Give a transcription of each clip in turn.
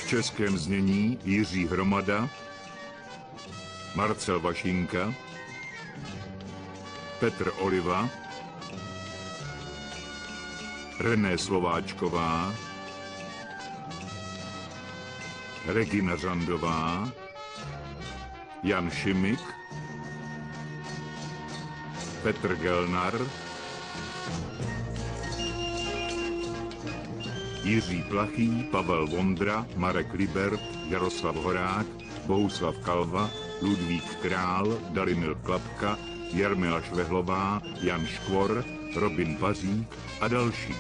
českém znění Jiří Hromada, Marcel Vašinka, Petr Oliva, René Slováčková, Regina Řandová, Jan Šimik, Petr Gelnar, Jiří Plachý, Pavel Vondra, Marek Libert, Jaroslav Horák, Bohuslav Kalva, Ludvík Král, Dalimil Klapka, Jarmila Švehlová, Jan Škvor, Robin Pařík a další.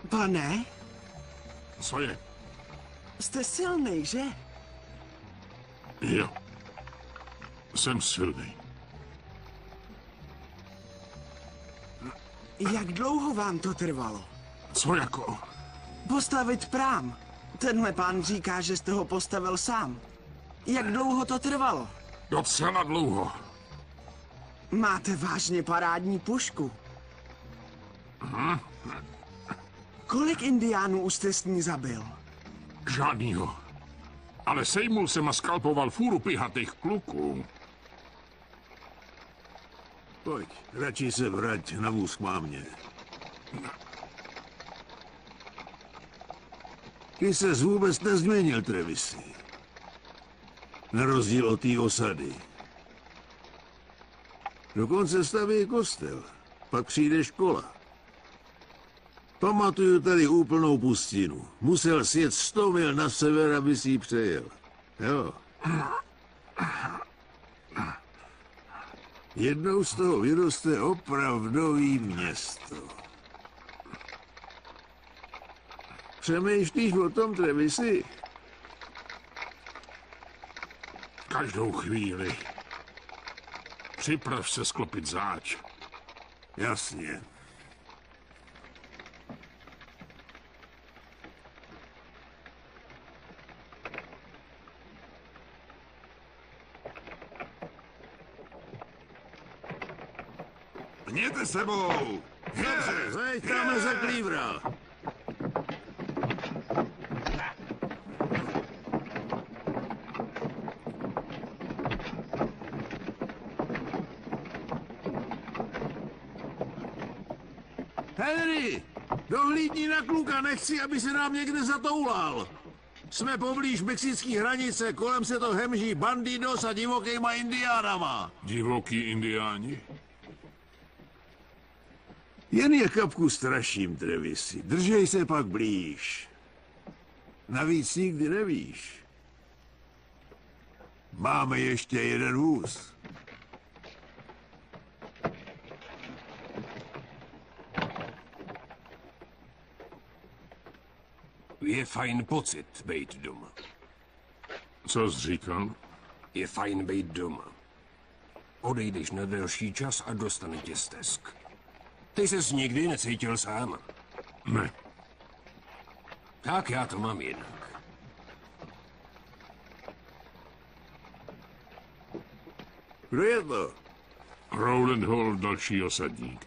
Pane? Co je? Jste silný, že? Jo. Jsem silný. Jak dlouho vám to trvalo? Co jako? Postavit prám. Tenhle pán říká, že jste ho postavil sám. Jak dlouho to trvalo? Docela dlouho. Máte vážně parádní pušku. Kolik indiánů už jste s ní zabil? Žádnýho. Ale sejmul jsem a skalpoval fůru pihatých kluků. Pojď, radši se vrať na vůz k mámě. Ty ses vůbec nezměnil, Trevisy. Na rozdíl od té osady. Dokonce staví kostel. Pak přijde škola. Pamatuju tady úplnou pustinu. Musel sjet 100 mil na sever, aby si ji přejel. Jo. Jednou z toho vyroste opravdový město. Přemýšlíš o tom, Trevisy? Každou chvíli. Připrav se sklopit záč. Jasně. Jděte sebou! Dobře, zeď tam za klívra. Henry, dohlídni na kluka, nechci, aby se nám někde zatoulal. Jsme poblíž mexické hranice, kolem se to hemží bandidos a divokýma indiánama. Divoký indiáni? Jen je kapku straším, Trevisy. Držej se pak blíž. Navíc nikdy nevíš. Máme ještě jeden vůz. Je fajn pocit být doma. Co jsi říkal? Je fajn být doma. Odejdeš na delší čas a dostane tě stesk. Ty ses nikdy necítil sám. Ne. Tak já to mám jinak. Kdo je to? Rowland Hall, další osadník.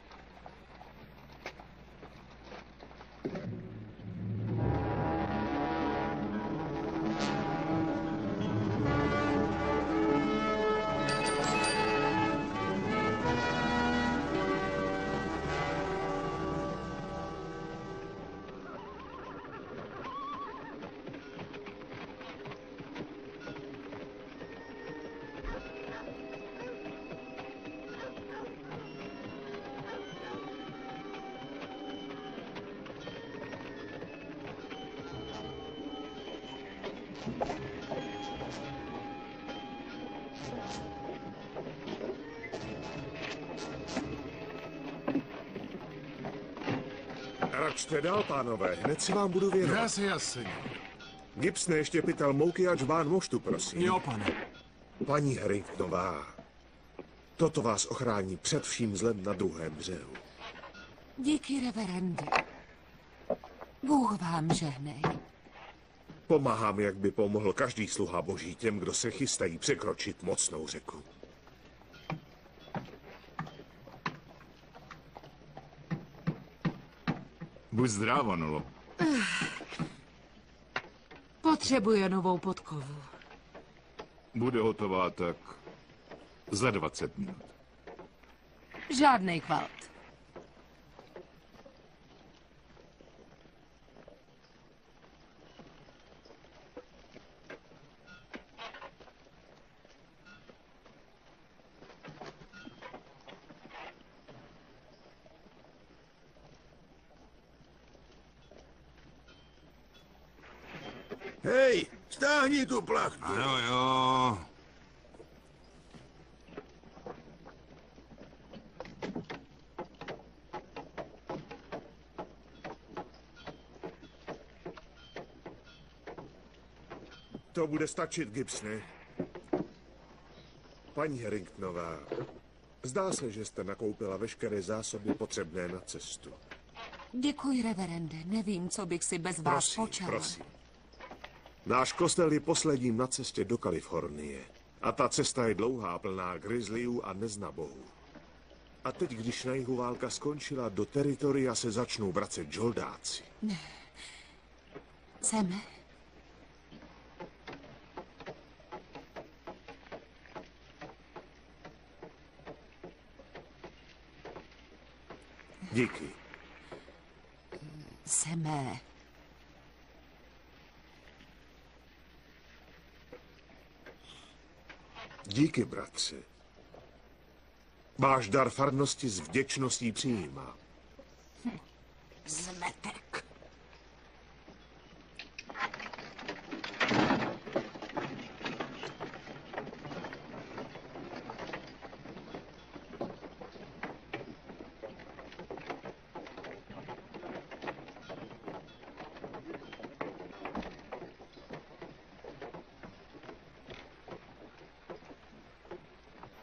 Račte dál, pánové, hned si vám budu věnovat. Jasně. Gibson ještě pytal mouky a džbán moštu, prosím. Jo, pane. Paní Harringtonová, toto vás ochrání před vším zlem na druhém břehu. Díky, reverende. Bůh vám žehnej. Pomáhám, jak by pomohl každý sluha boží těm, kdo se chystají překročit mocnou řeku. Buď zdráva, Nolo. Potřebuje novou podkovu. Bude hotová tak za 20 minut. Žádnej kvalt. Hej, stáhni tu plachtu. Jo. To bude stačit, Gibsone. Paní Harringtonová, zdá se, že jste nakoupila veškeré zásoby potřebné na cestu. Děkuji, reverende. Nevím, co bych si bez vás počala. Prosím. Náš kostel je posledním na cestě do Kalifornie. A ta cesta je dlouhá, plná grizzlyů a neznabohů. A teď, když na jihu válka skončila, do teritoria se začnou vracet žoldáci. Seme? Díky. Seme. Díky, bratře. Váš dar farnosti s vděčností přijímá. Zmetek.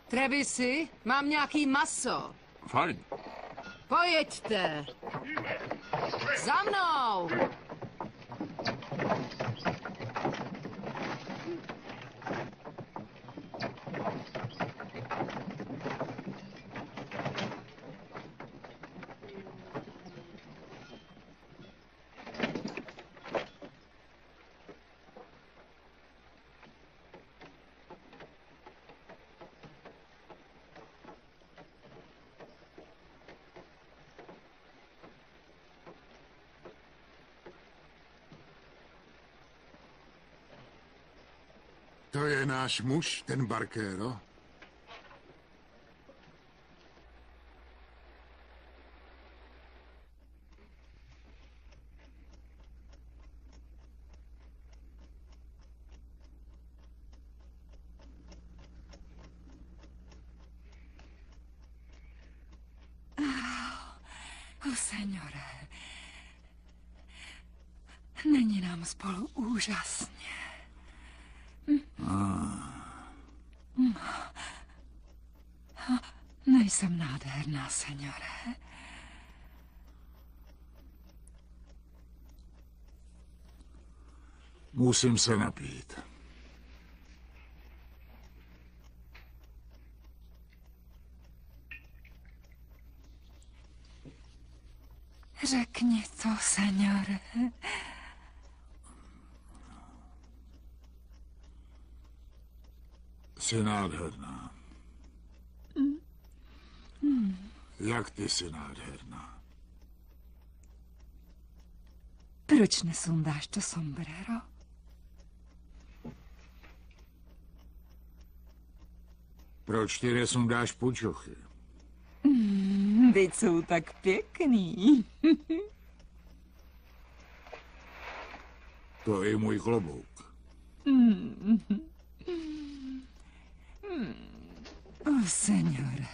Trevisy, mám nějaký maso. Fajn. Pojeďte. Za mnou. To je náš muž, ten Barkero. Señore, není nám spolu úžasně. Nejsem nádherná, señore. Musím se napít. Řekni to, seňore. Jsi nádherná. Jak ty jsi nádherná. Proč nesundáš to sombrero? Proč ty nesundáš pučochy? Teď jsou tak pěkný. To je můj klobouk. Seňore,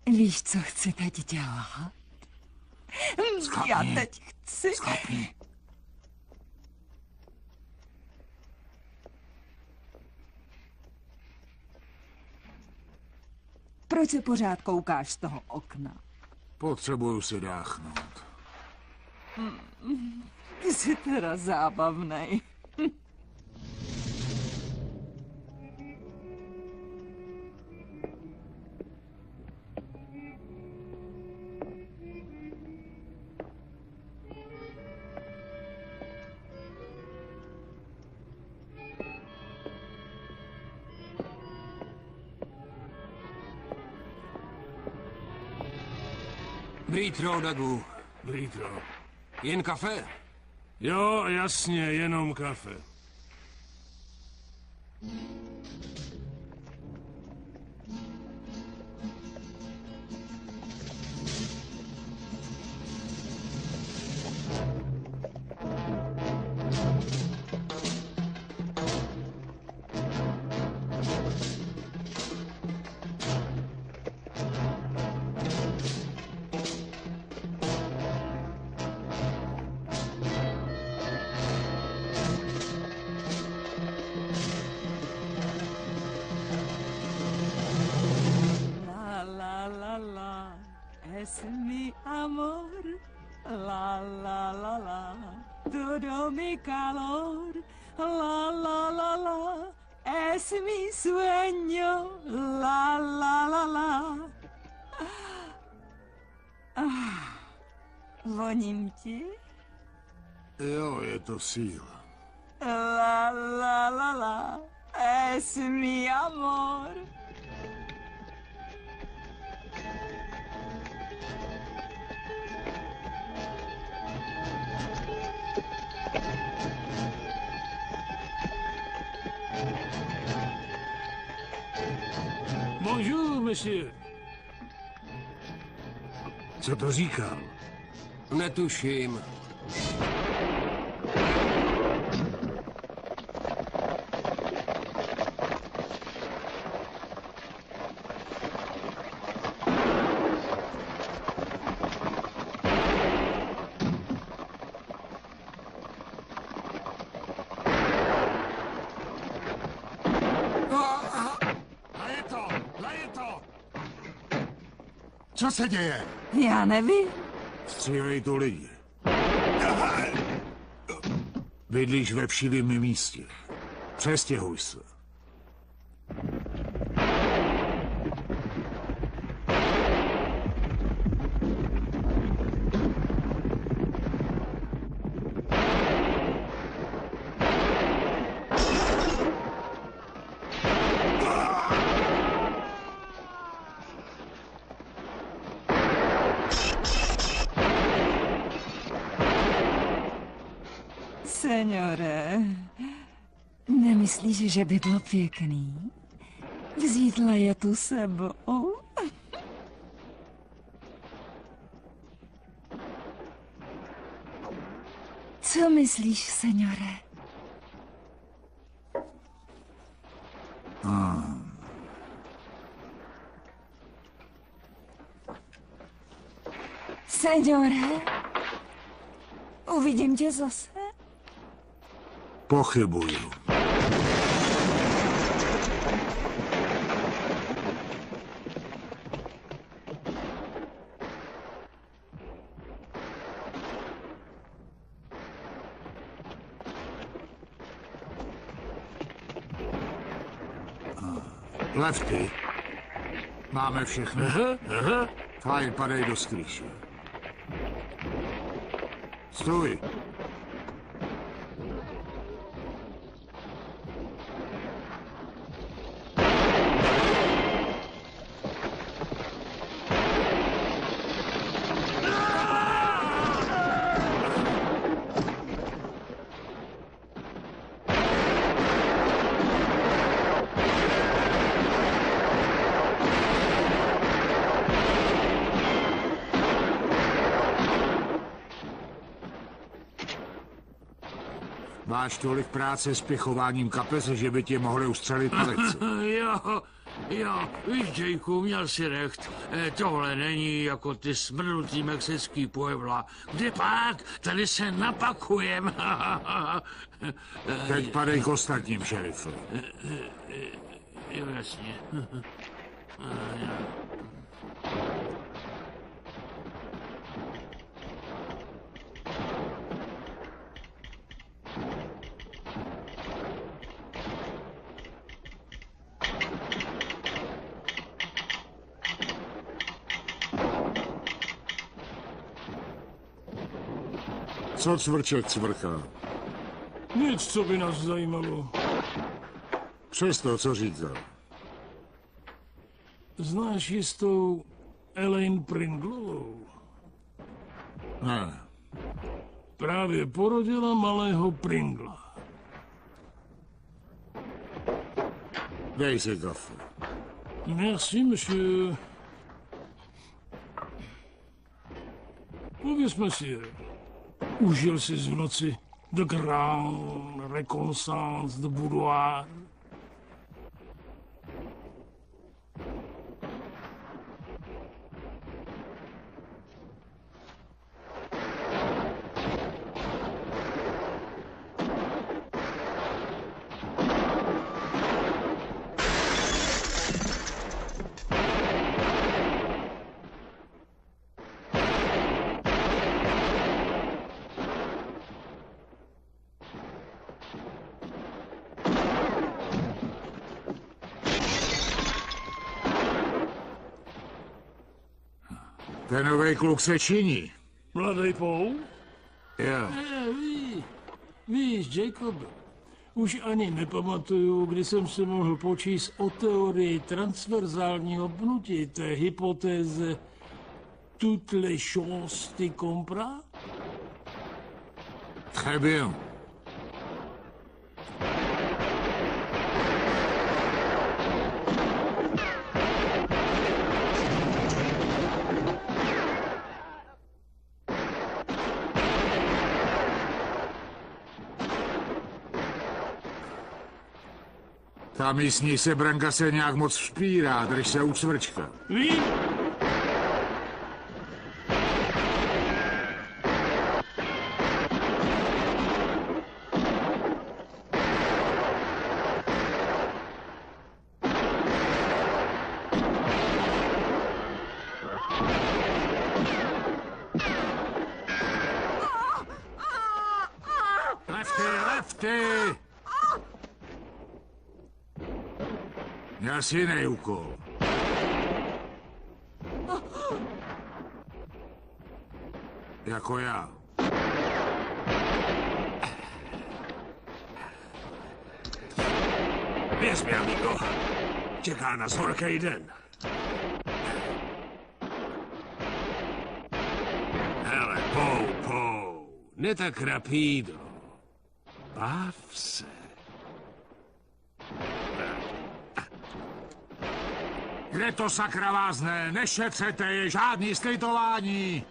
víš, co chci teď dělat? Já teď chci... Schopni. Proč se pořád koukáš z toho okna? Potřebuju si dáchnout. Ty jsi teda zábavnej. Brítro, Dagu. Brítro. Jen kafe? Jo, jasně, jenom kafe. Es mi amor, la la la la, todo mi calor, la la la la, es mi sueño, la la la la. Voním ti? Jo, je to síla. La la la la, es mi amor. Bonjour, monsieur. Co to říkal? Netuším. Co se děje? Já nevím. Střílej tu lidi. Bydlíš ve všilým místě. Přestěhuj se. Seňore, nemyslíš, že by bylo pěkný vzít Lajetu sebou? Co myslíš, seňore? Seňore, uvidím tě zase. Pochybuju. Lefty. Máme všechno. Fajn, padej do skrýše. Stůj. Máš tolik práce s pichováním kapes, že by tě mohli ustřelit palici. Jo, víš, Jakeu, měl si recht. Tohle není jako ty smrnutý mexický puebla. Kde pak? Tady se napakujem. Teď padej k ostatním, šerife. Jo, jasně. Co cvrček cvrká? Nic, co by nás zajímalo. Přesto, co říká. Znáš jistou Elaine Pringlovou? Ne. Právě porodila malého Pringla. Dej si kafe. Merci, monsieur. Povězme si je. Užil jsi v noci de grand reconnaissance de boudoir. Ten novej kluk se činí. Mladej Paul? Jo. Víš, Jacob, už ani nepamatuju, kdy jsem se mohl počíst o teorii transverzálního pnutí té hypotéze toutes les choses ty comprends? Très bien. Ta místní sebranka se nějak moc špírá, drž se u cvrčka. Vím. Lefty! Měl jsi jiný úkol. Jako já. Věř mi, amigo. Čeká nás horký den. Hele, Pou, ne tak rapido. Bav se. Kde to sakra vázne? Nešetřete, je žádný slitování.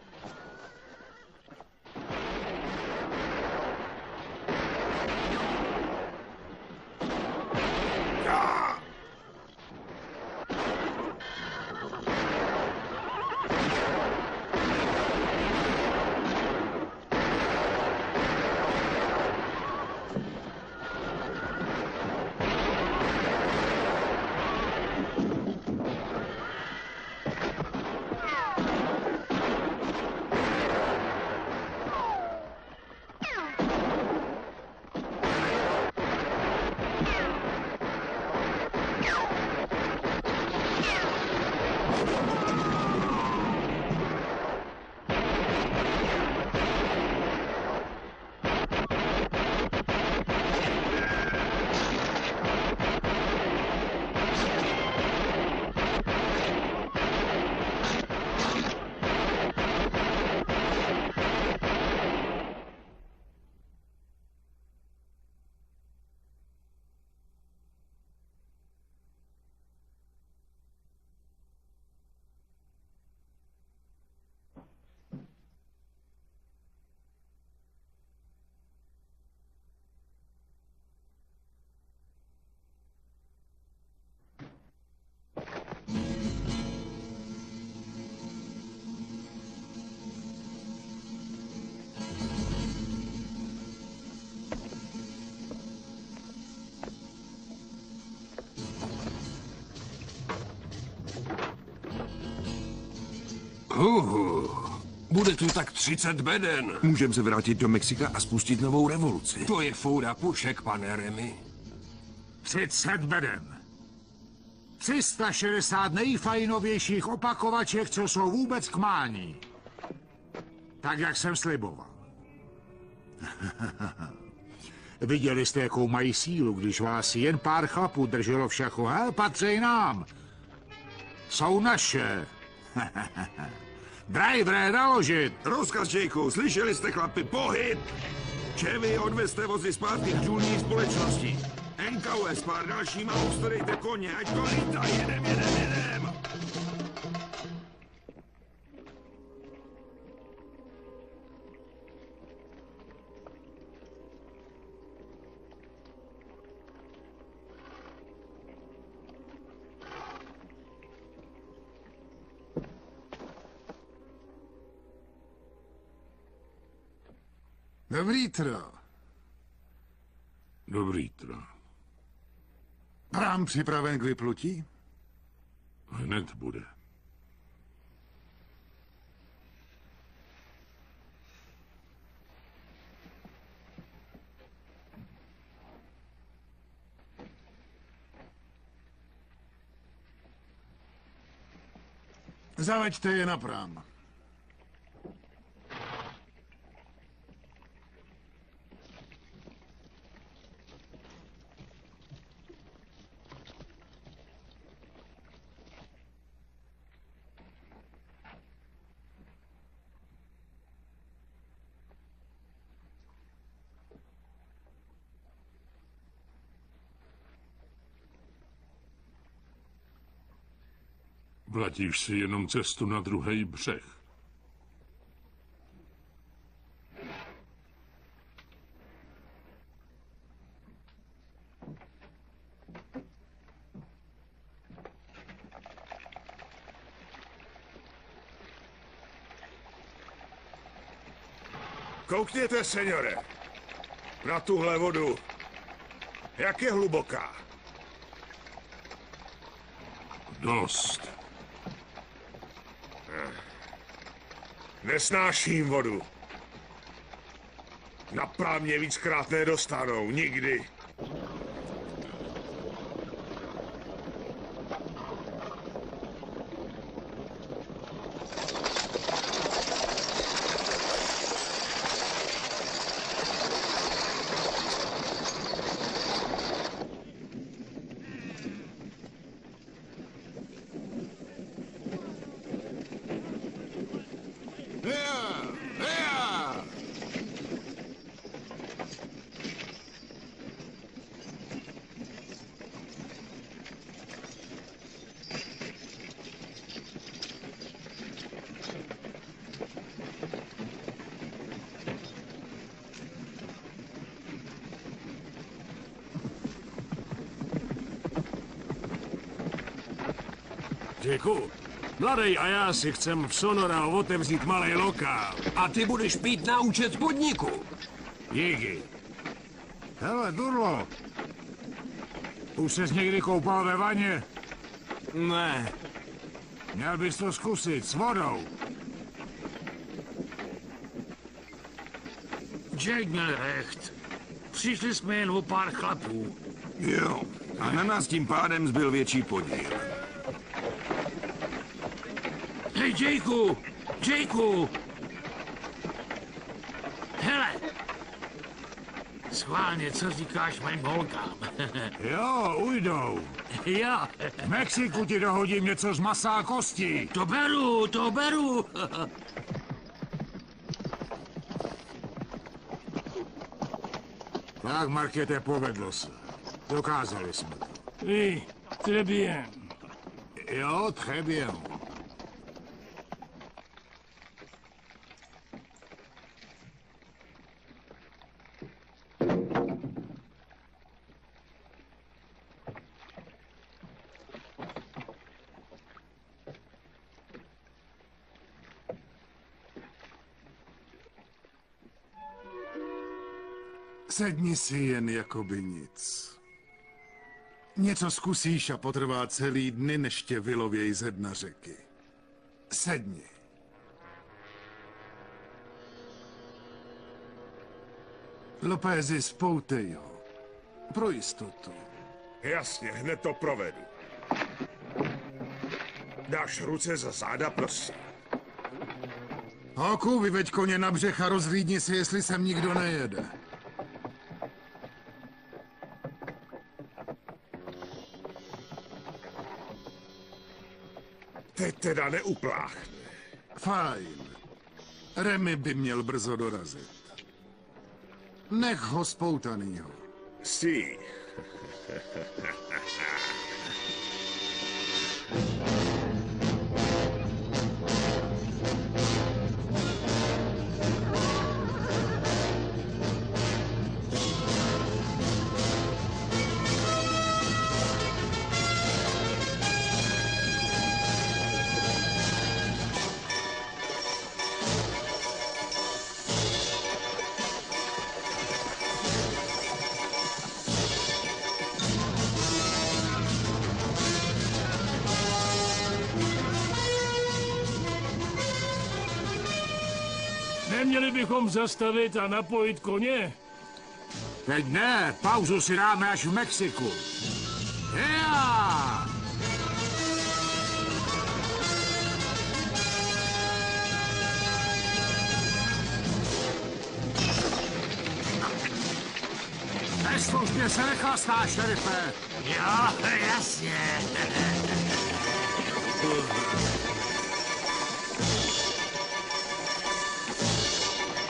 Bude tu tak 30 beden. Můžeme se vrátit do Mexika a spustit novou revoluci. To je fůra pušek, pane Remy. 30 beden. 360 nejfajnovějších opakovaček, co jsou vůbec k mání. Tak, jak jsem sliboval. Viděli jste, jakou mají sílu, když vás jen pár chlapů drželo v šachu. Patří nám. Jsou naše. Drivere, naložit! Rozkaz, Jakeu, slyšeli jste, chlapi, pohyb! Chevy, odvezte vozy zpátky k důlní společnosti. NKS, pár dalšíma ustarejte koně, ať to lítá, jedem! Dobrý tro. Dobrý tro. Prám připraven k vyplutí? Hned bude. Zaveďte je na prám. Platíš si jenom cestu na druhý břeh. Koukněte, seniore, na tuhle vodu. Jak je hluboká? Dost. Nesnáším vodu. Na prám mě víckrát nedostanou, nikdy. Děku, mladej a já si chcem v Sonora otevřít malý lokál. A ty budeš pít na účet podniku. Díky. Hele, Durlo. Už ses někdy koupal ve vaně? Ne. Měl bys to zkusit s vodou. Jake měl recht. Přišli jsme jen o pár chlapů. Jo, a na nás tím pádem zbyl větší podíl. Hej, Jakeu! Hele! Schválně, co říkáš mým holkám? Jo, ujdou. Jo, V Mexiku ti dohodím něco z masa a kostí. to beru. Tak, Markéte, povedlo se. Dokázali jsme to. Oui, très bien. Jo, très bien. Sedni si jen jako by nic. Něco zkusíš a potrvá celý dny, než tě vylověj ze dna řeky. Sedni. Lopézi, spoutej ho. Pro jistotu. Jasně, hned to provedu. Dáš ruce za záda, prosím. Hoku, vyveď koně na břeh a rozhlídni si, jestli sem nikdo nejede. Teď teda neupláchne. Fajn. Remy by měl brzo dorazit. Nech ho spoutanýho. Sí. Neměli bychom zastavit a napojit koně? Teď ne, pauzu si dáme až v Mexiku. Já! Ve službě se nechlastá, šerife. Jo, jasně.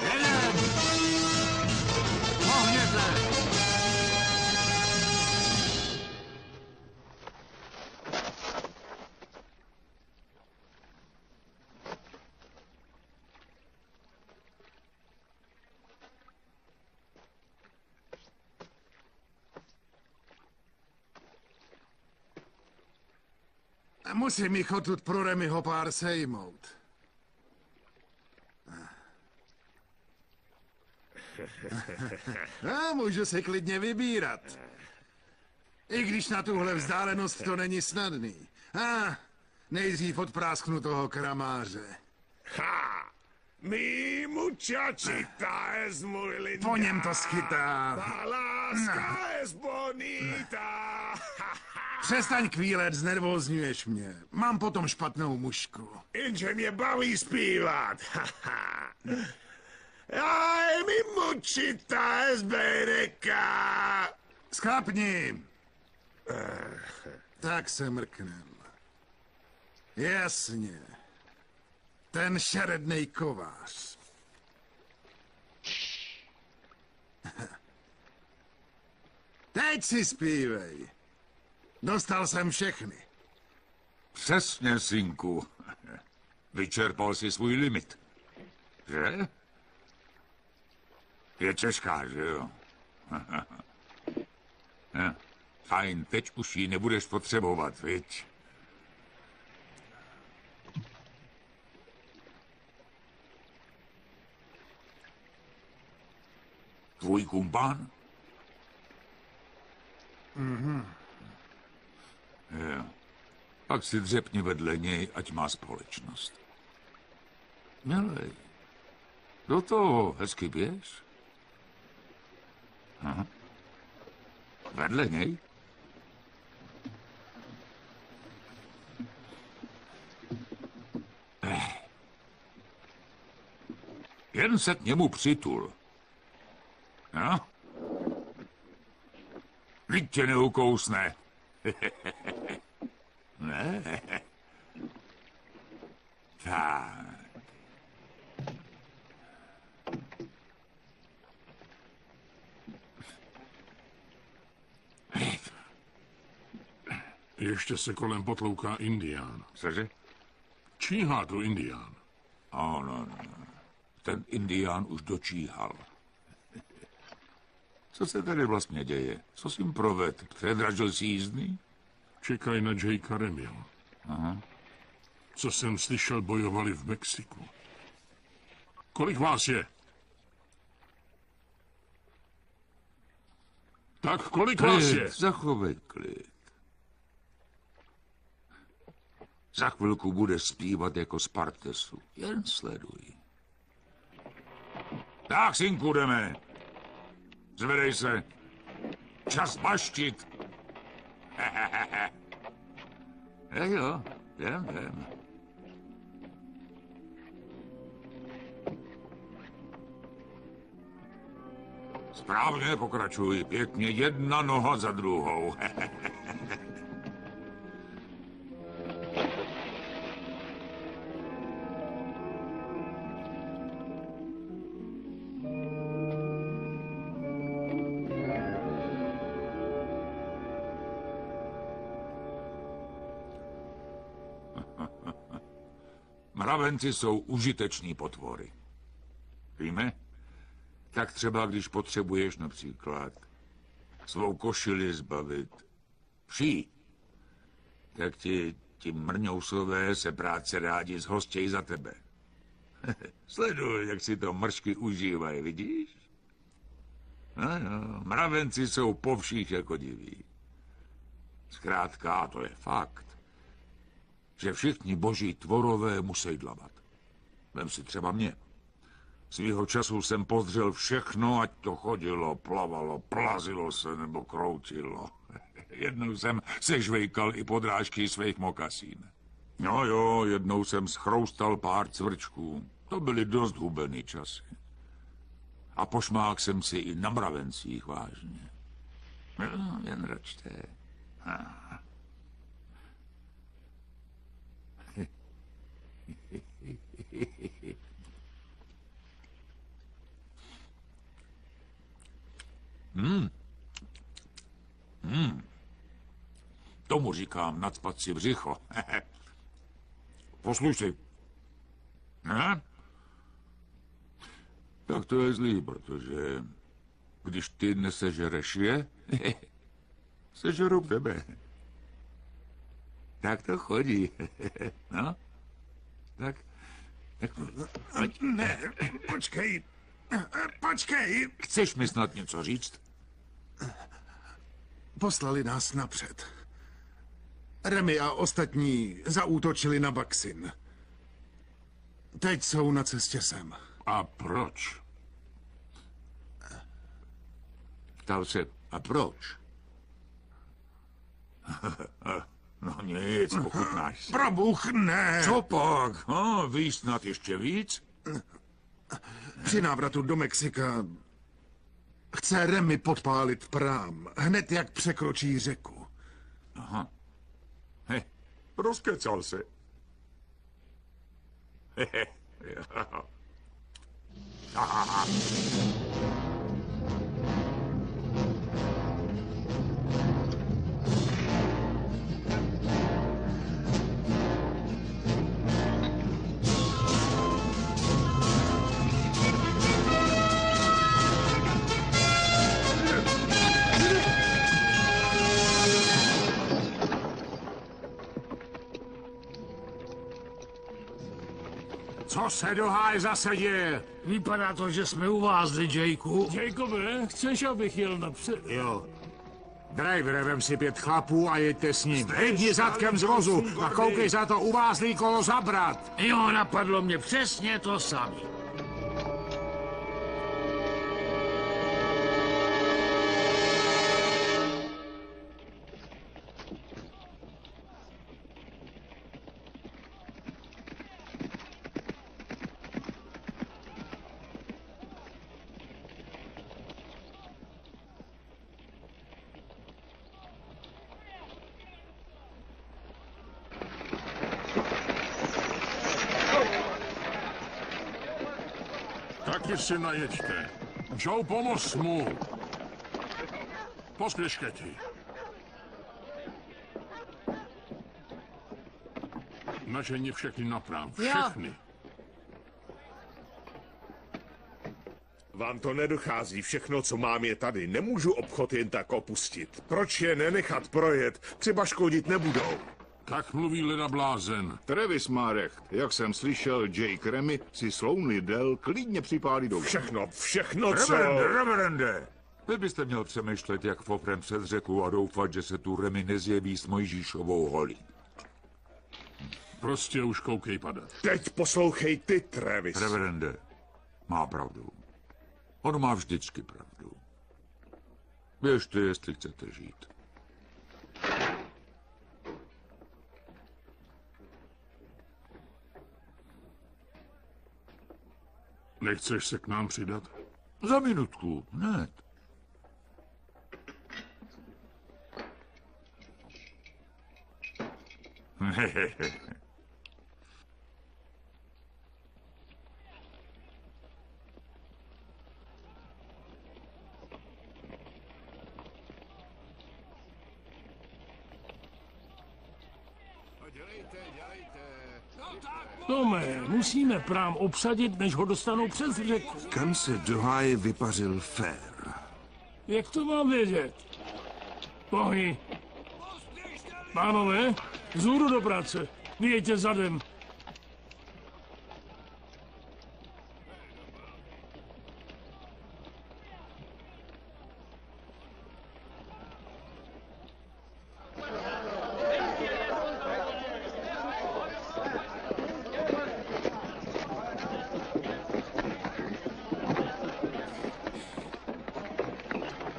Jedem! Pohněte! Musím jich odtud pro Remyho pár sejmout. A můžu si klidně vybírat. I když na tuhle vzdálenost to není snadný. Nejdřív odprásknu toho kramáře. Ha! Mi muchachita es muy linda. Po něm to schytá. La láska es bonita. Přestaň kvílet, znervózňuješ mě. Mám potom špatnou mužku. Jenže mě baví zpívat. Ay, mi muchita es bereca. Skápni. Tak se mrknem. Jasně. Ten šerednej kovář. Teď si zpívej. Dostal jsem všechny. Přesně, synku. Vyčerpal si svůj limit. Že? Je těžká, že jo? Fajn, teď už ji nebudeš potřebovat, viď? Tvůj kumpán? Jo. Pak si dřepni vedle něj, ať má společnost. Mělej. Do toho hezky běž. Aha. Vedle něj? Jen se k němu přitul. No? Vždyť tě neukousne. Ne. Tak. Ještě se kolem potlouká indián. Cože? Číhá tu indián. Ano, ten indián už dočíhal. Co se tady vlastně děje? Co jsi jim proved? Předražil si jízdný? Čekají na Jakea Remyho. Aha. Co jsem slyšel, bojovali v Mexiku. Kolik vás je? Tak kolik vás je? Zachovej klid. Za chvilku bude zpívat jako z Partesu. Jen sleduj. Tak, synku, jdeme. Zvedej se. Čas baštit. Jo, jdem. Správně pokračuj. Pěkně jedna noha za druhou. Mravenci jsou užiteční potvory. Víme? Tak třeba, když potřebuješ například svou košili zbavit vší, tak ti mrňousové se práce rádi zhostějí za tebe. Sleduj, jak si to mršky užívají, vidíš? No, mravenci jsou po vších jako diví. Zkrátka, to je fakt, že všichni boží tvorové musí dlavat. Vem si třeba mě. Svýho času jsem pozdřel všechno, ať to chodilo, plavalo, plazilo se nebo kroutilo. Jednou jsem sežvejkal i podrážky svých mokasín. No jo, jednou jsem schroustal pár cvrčků. To byly dost hubený časy. A pošmák jsem si i na mravencích, vážně. No, jen račte. Tomu říkám nacpat si břicho. Poslušej. Ne? Tak to je zlý, protože když ty nesežereš je, sežerou tebe. Tak to chodí. No? Tak Ne, počkej. Chceš mi snad něco říct? Poslali nás napřed. Remy a ostatní zaútočili na Baksin. Teď jsou na cestě sem. A proč? Ptal se, a proč? No nic, pochutnáš si. Probůh, ne. Co pak? Víš snad ještě víc? Při návratu do Mexika chce Remy podpálit prám, hned jak překročí řeku. Aha. Rozkecal se. Co se do háje zase děje? Vypadá to, že jsme uvázli, Jakeu. Jacobe, chceš, abych jel napřed? Jo. Drivere, vem si 5 chlapů a jeďte s ním. Hejbni zadkem z vozu a koukej za to uvázlý kolo zabrat. Jo, napadlo mě přesně to samé. Taky si najeďte. Joe, pomoz mu. Pospěš, Keti. Naženi všechny naprav. Všechny. Vám to nedochází, všechno, co mám, je tady. Nemůžu obchod jen tak opustit. Proč je nenechat projet? Třeba škodit nebudou. Tak mluví leda blázen. Travis má recht. Jak jsem slyšel, Jake Remy si Slowny Dell klidně připálí do... Všechno, co... Reverende! Vy byste měl přemýšlet, jak fofrem před řeku a doufat, že se tu Remy nezjeví s Mojžíšovou holí. Prostě už koukej padat. Teď poslouchej ty, Travis. Reverende, má pravdu. On má vždycky pravdu. Běžte, jestli chcete žít. Nechceš se k nám přidat? Za minutku, hned. Tome, musíme prám obsadit, než ho dostanou přes řeku. Kam se do háje vypařil Fér? Jak to mám vědět? Pohy. Pánové, vzhůru do práce. Vyjeďte zadem.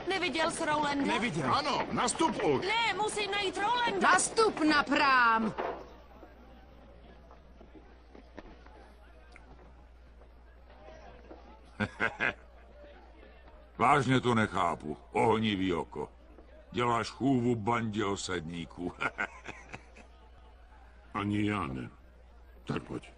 Neviděl jsi Rowlanda? Neviděl. Ano, nastup už. Ne, musím najít Rowlanda. Nastup na prám. Vážně to nechápu. Ohnivý oko. Děláš chůvu bandě osadníků. Ani já ne. Tak pojď.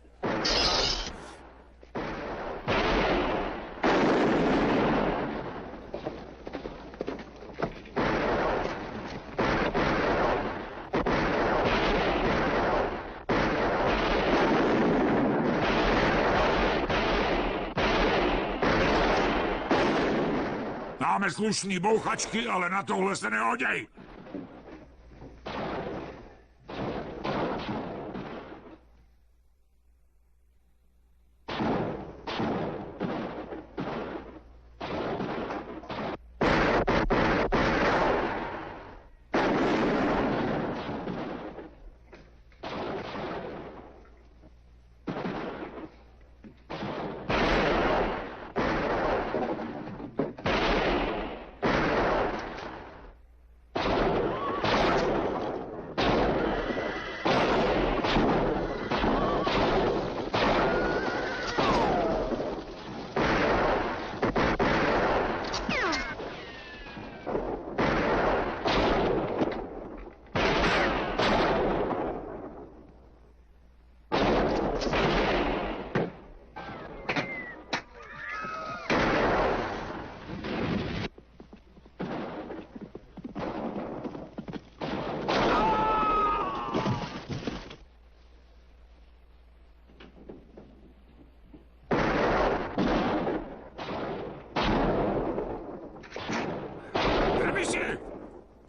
Máme slušný bouchačky, ale na tohle se nehoděj.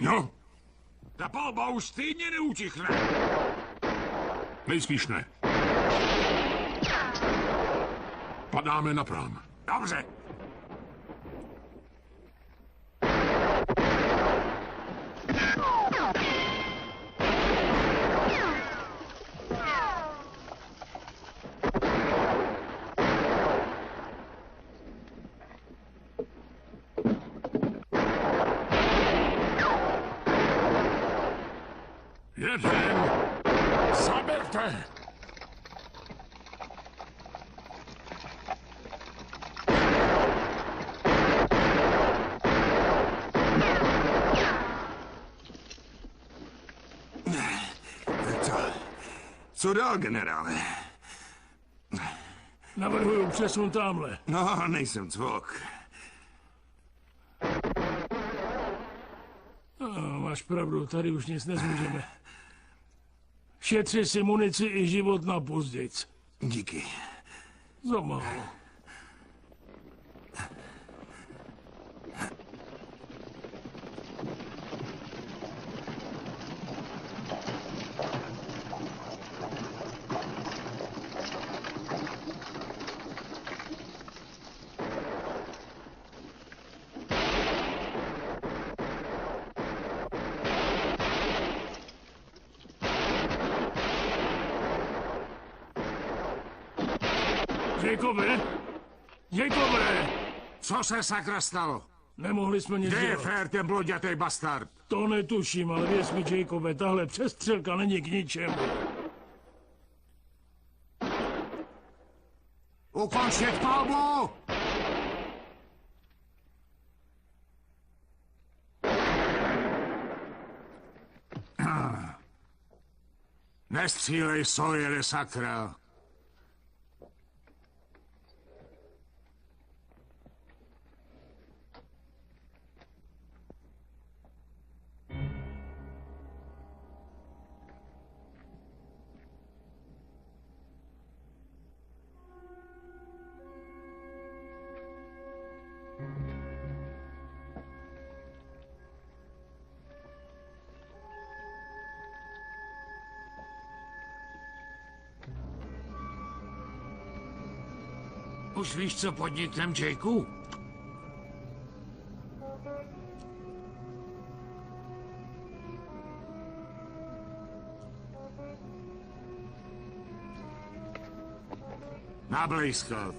No? Ta palba už stejně neutichne. Nejspíš ne. Padáme na prám. Dobře. Jeden. Zaberte. Co dál, generále? Navrhuju přesun tamhle. No, nejsem cvok. Máš pravdu, tady už nic nezmůžeme. Šetři si munici i život na pozdějc. Díky. Za málo. Jacobe! Jacobe! Co se sakra stalo? Nemohli jsme nic Kde je dělat. Fér, ten blodětej bastard? To netuším, ale věř mi, Jacobe, tahle přestřelka není k ničemu. Ukončit palbu! Nestřílej, Sawyere, sakra. Už víš, co podniknem, Jakeu? Nablejskat.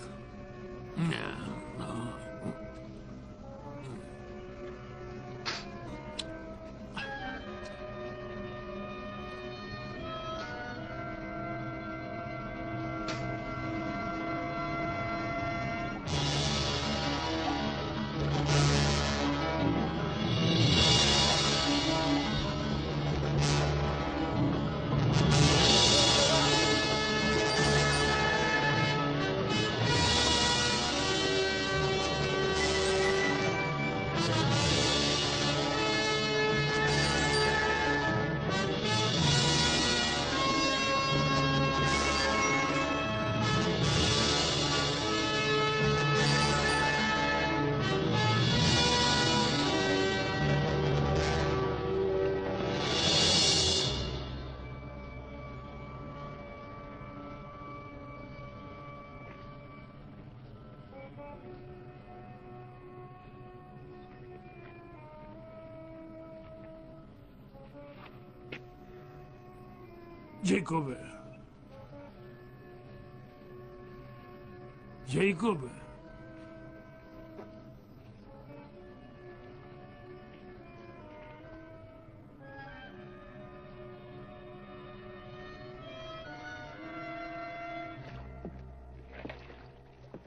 Jacobe. Jacobe.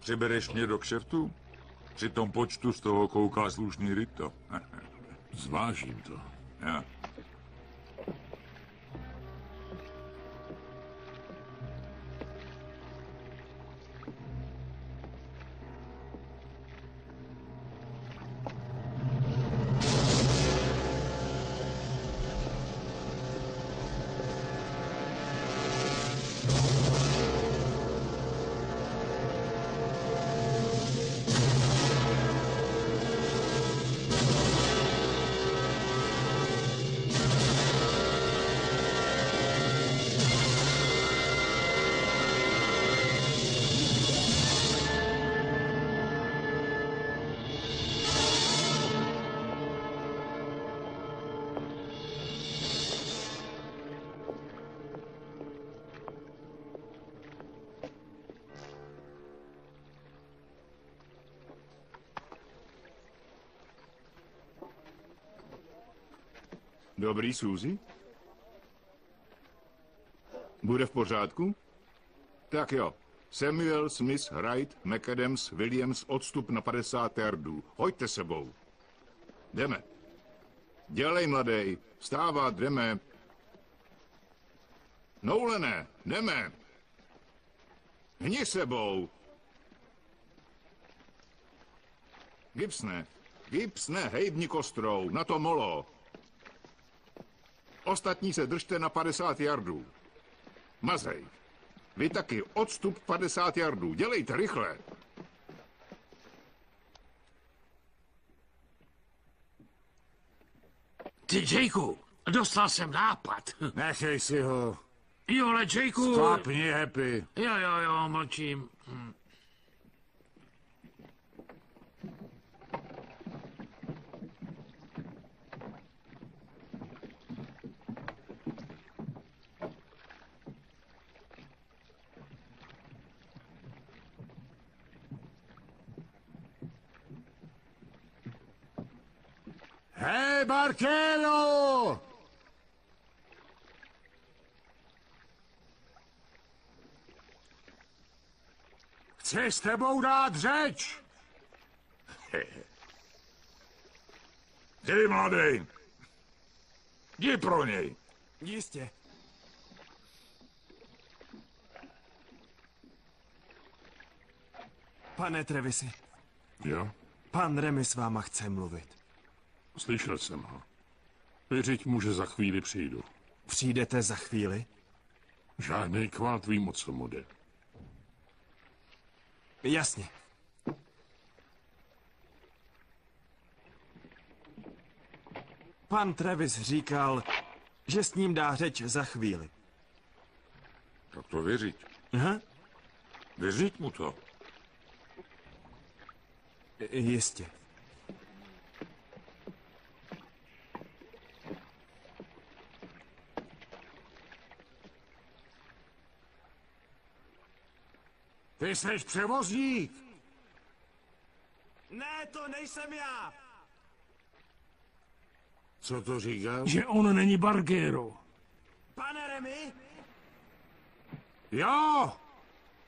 Přibereš mě do kšeftu? Při tom počtu z toho kouká slušný Rito. Zvážím to. Ja. Dobrý, Suzy? Bude v pořádku? Tak jo. Samuel, Smith, Wright, McAdams, Williams, odstup na 50 yardů. Hoďte sebou. Jdeme. Dělej, mladej. Vstávat, jdeme. Noulané, jdeme. Hni sebou. Gipsne, hejbni kostrou, na to molo. Ostatní se držte na 50 yardů. Mazej, vy taky odstup 50 yardů, dělejte rychle. Ty, Jakeu, dostal jsem nápad. Nechej si ho. Jo, ale Jakeu... Sklapni, Happy. Jo, mlčím. Hej, Barkero! Chci s tebou dát řeč. Ty, mladej, jdi pro něj. Jistě. Pane Trevisi, Jo, pan Remy s váma chce mluvit. slyšel jsem ho. Věřiť mu, že za chvíli přijdu. Přijdete za chvíli? Žádnej kvát, vím, o co mu jde. Jasně. Pan Travis říkal, že s ním dá řeč za chvíli. Tak to věřit. Aha. Věřit mu to. Jistě. Ty jsi převozník. Ne, to nejsem já. Co to říkáš? Že on není Barkero. Pane Remy? Jo!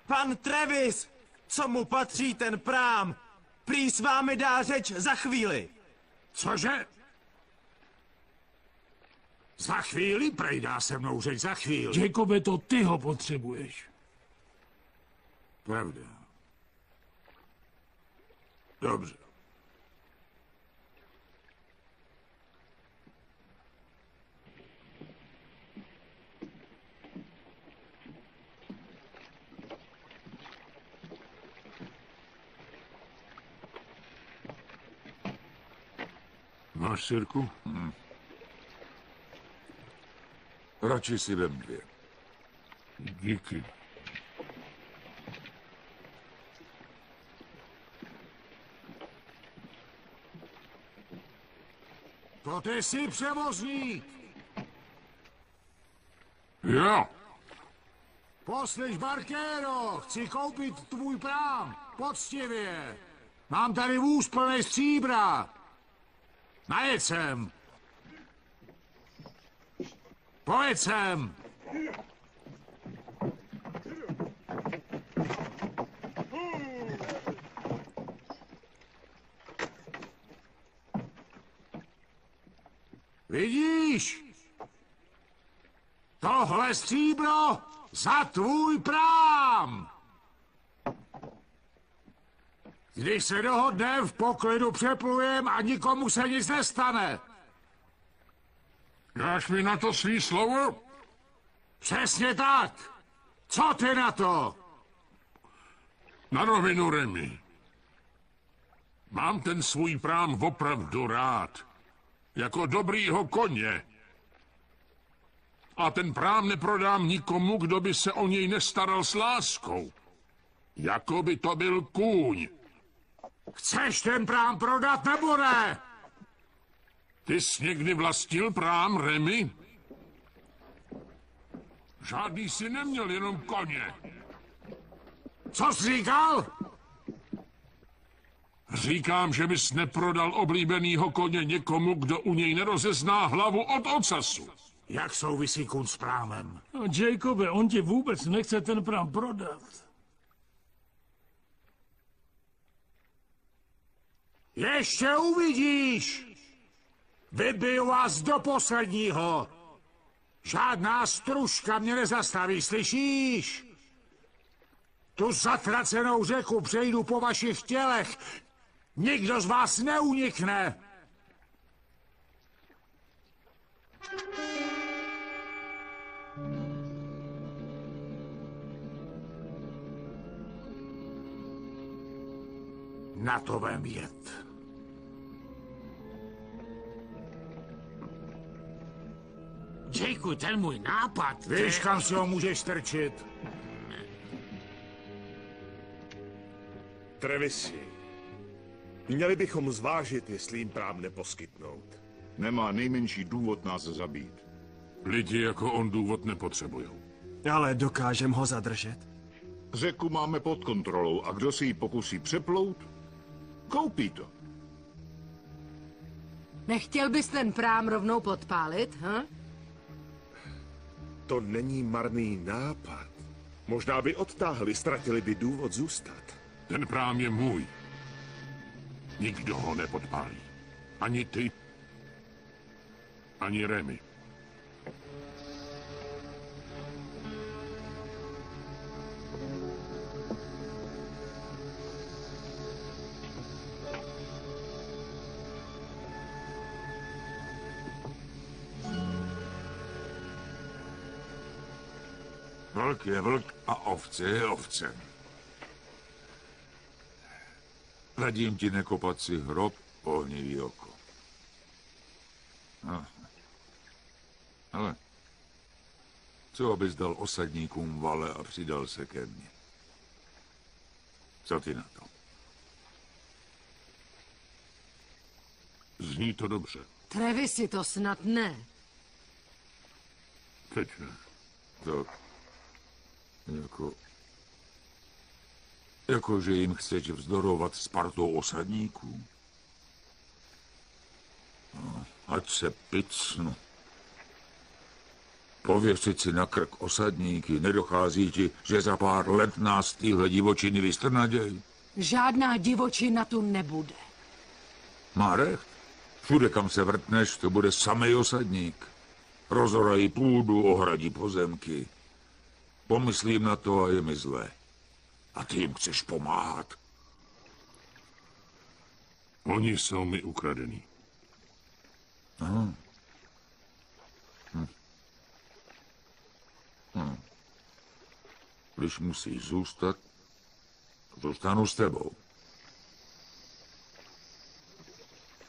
Pan Travis! Co mu patří ten prám? Prý s vámi dá řeč za chvíli. Cože? Za chvíli? Prej dá se mnou řeč za chvíli. Jacobe, to ty ho potřebuješ. Pravda. Dobře. Máš sirku? Radši si vem 2. Díky. To ty jsi převozník. Jo. Poslyš, Barkero, chci koupit tvůj prám. Poctivě. Mám tady vůz plný stříbra. Najet sem. Pojeď sem. Vidíš? Tohle stříbro za tvůj prám. Když se dohodneme, v poklidu přeplujem a nikomu se nic nestane. Dáš mi na to svý slovo? Přesně tak. Co ty na to? Na rovinu, Remy. Mám ten svůj prám opravdu rád. Jako dobrýho koně. A ten prám neprodám nikomu, kdo by se o něj nestaral s láskou. Jako by to byl kůň. Chceš ten prám prodat, nebo ne? Ty jsi někdy vlastnil prám, Remy? Žádný si neměl, jenom koně. Co jsi říkal? Říkám, že bys neprodal oblíbenýho koně někomu, kdo u něj nerozezná hlavu od ocasu. Jak souvisí kůň s prámem? No, Jacobe, on ti vůbec nechce ten prám prodat. Ještě uvidíš! Vybiju vás do posledního! Žádná stružka mě nezastaví, slyšíš? Tu zatracenou řeku přejdu po vašich tělech Nikdo z vás neunikne! Na to vem jet. Jakeu, ten můj nápad... Víš, kam si ho můžeš strčit? Trevisi, měli bychom zvážit, jestli jim prám neposkytnout. Nemá nejmenší důvod nás zabít. Lidi jako on důvod nepotřebují. Ale dokážem ho zadržet? Řeku máme pod kontrolou a kdo si ji pokusí přeplout, koupí to. Nechtěl bys ten prám rovnou podpálit, ha? To není marný nápad. Možná by odtáhli, ztratili by důvod zůstat. Ten prám je můj. Nikdo ho nepodpálí. Ani ty, ani Remy. Vlk je vlk a ovce je ovce. Radím ti nekopat si hrob, ohnivý oko. No. Ale co abys dal osadníkům vale a přidal se ke mně? Co ty na to? Zní to dobře. Trevisi, to snad ne. Teď ne. To... Jako, že jim chceš vzdorovat s partou osadníků? No, ať se picnu. Pověřit si na krk osadníky, nedochází ti, že za pár let nás tyhle divočiny vystrnaděj? Žádná divočina tu nebude. Má recht. Všude, kam se vrtneš, to bude samej osadník. Rozorají půdu, ohradí pozemky. Pomyslím na to a je mi zlé. A ty jim chceš pomáhat. Oni jsou mi ukradení. Aha. Když musíš zůstat, zůstanu s tebou.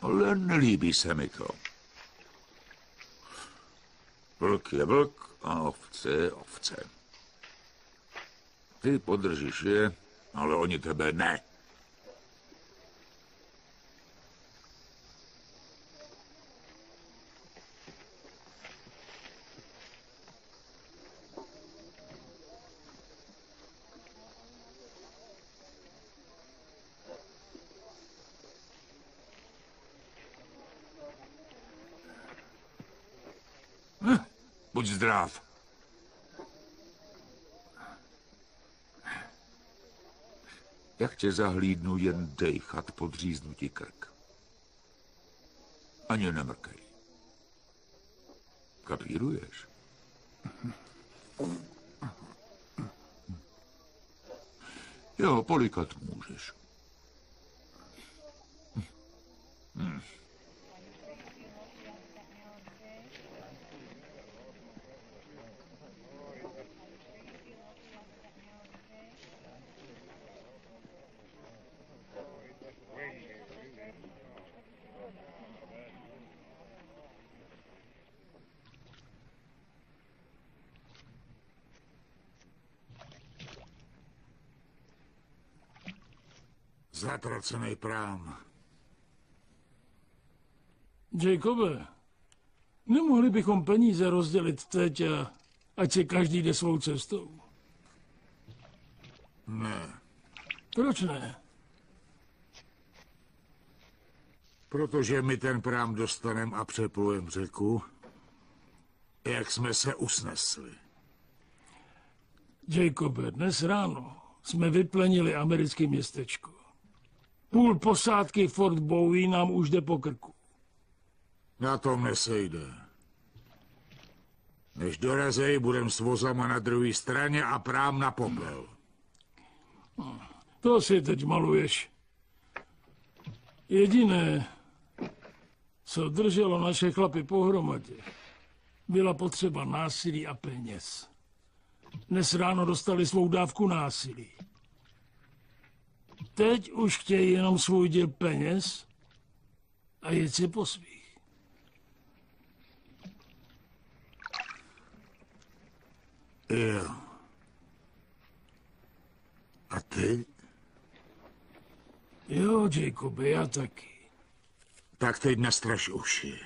Ale nelíbí se mi to. Vlk je vlk a ovce je ovce. Ty podržíš je, ale oni tebe ne. Buď zdrav. Jak tě zahlídnu, jen dejchat, podříznu ti krk. Ani nemrkej. Kapíruješ? Jo, polikat můžeš. Zatracený prám. Jacobe, nemohli bychom peníze rozdělit teď a ať si každý jde svou cestou? Ne. Proč ne? Protože my ten prám dostanem a přeplujem řeku, jak jsme se usnesli. Jacobe, dnes ráno jsme vyplenili americké městečko. Půl posádky Fort Bowie nám už jde po krku. Na tom nesejde. Než dorazej, budem s vozama na druhé straně a prám na popel. To si teď maluješ. Jediné, co drželo naše chlapy pohromadě, byla potřeba násilí a peněz. Dnes ráno dostali svou dávku násilí. Teď už chtějí jenom svůj díl peněz a jet si po svých. Jo. A ty? Jo, Jacobe, já taky. Tak teď nastraž uši.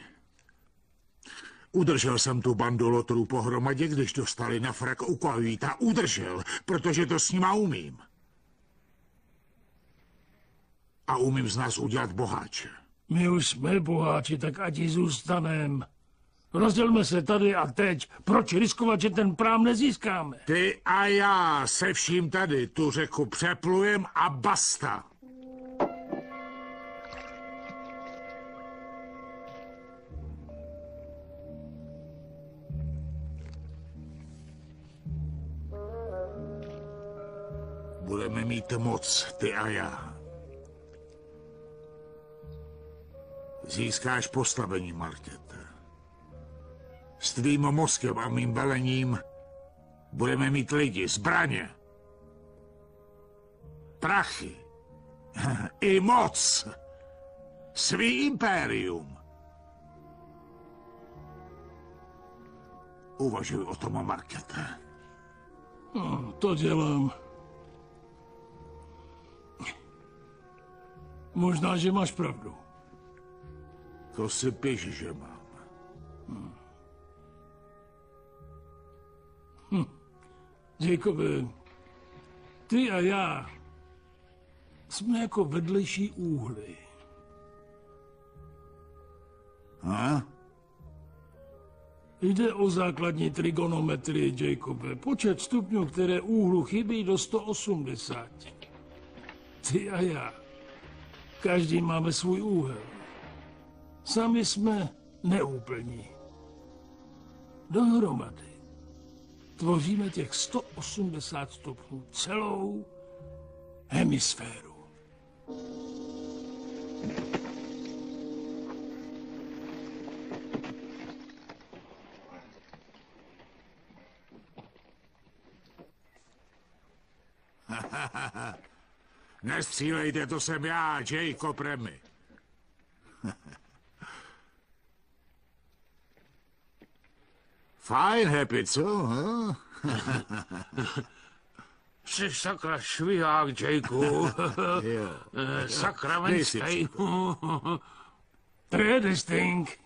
Udržel jsem tu bandu lotrů pohromadě, když dostali na frak u Kovíta. Udržel, protože to s nima umím. A umím z nás udělat boháče. My už jsme boháči, tak ať i zůstanem. Rozdělme se tady a teď. Proč riskovat, že ten prám nezískáme? Ty a já se vším tady tu řeku přeplujem a basta. Budeme mít moc, ty a já. Získáš postavení, Markéta. S tvým mozkem a mým velením budeme mít lidi, zbraně, prachy i moc. Svý impérium. Uvažuj o tom, Markéta. No, to dělám. Možná, že máš pravdu. To si píš, že mám. Jacobe, ty a já jsme jako vedlejší úhly. A? Jde o základní trigonometrii, Jacobe. Počet stupňů, které úhlu chybí do 180. Ty a já. Každý máme svůj úhel. Sami jsme neúplní. Dohromady tvoříme těch 180 stupňů celou hemisféru. Nestřílejte, to jsem já, Jacob Remy. Fajn, Happy, co? Jsi sakra švihák, Jacob. Sakramentský. Predesting.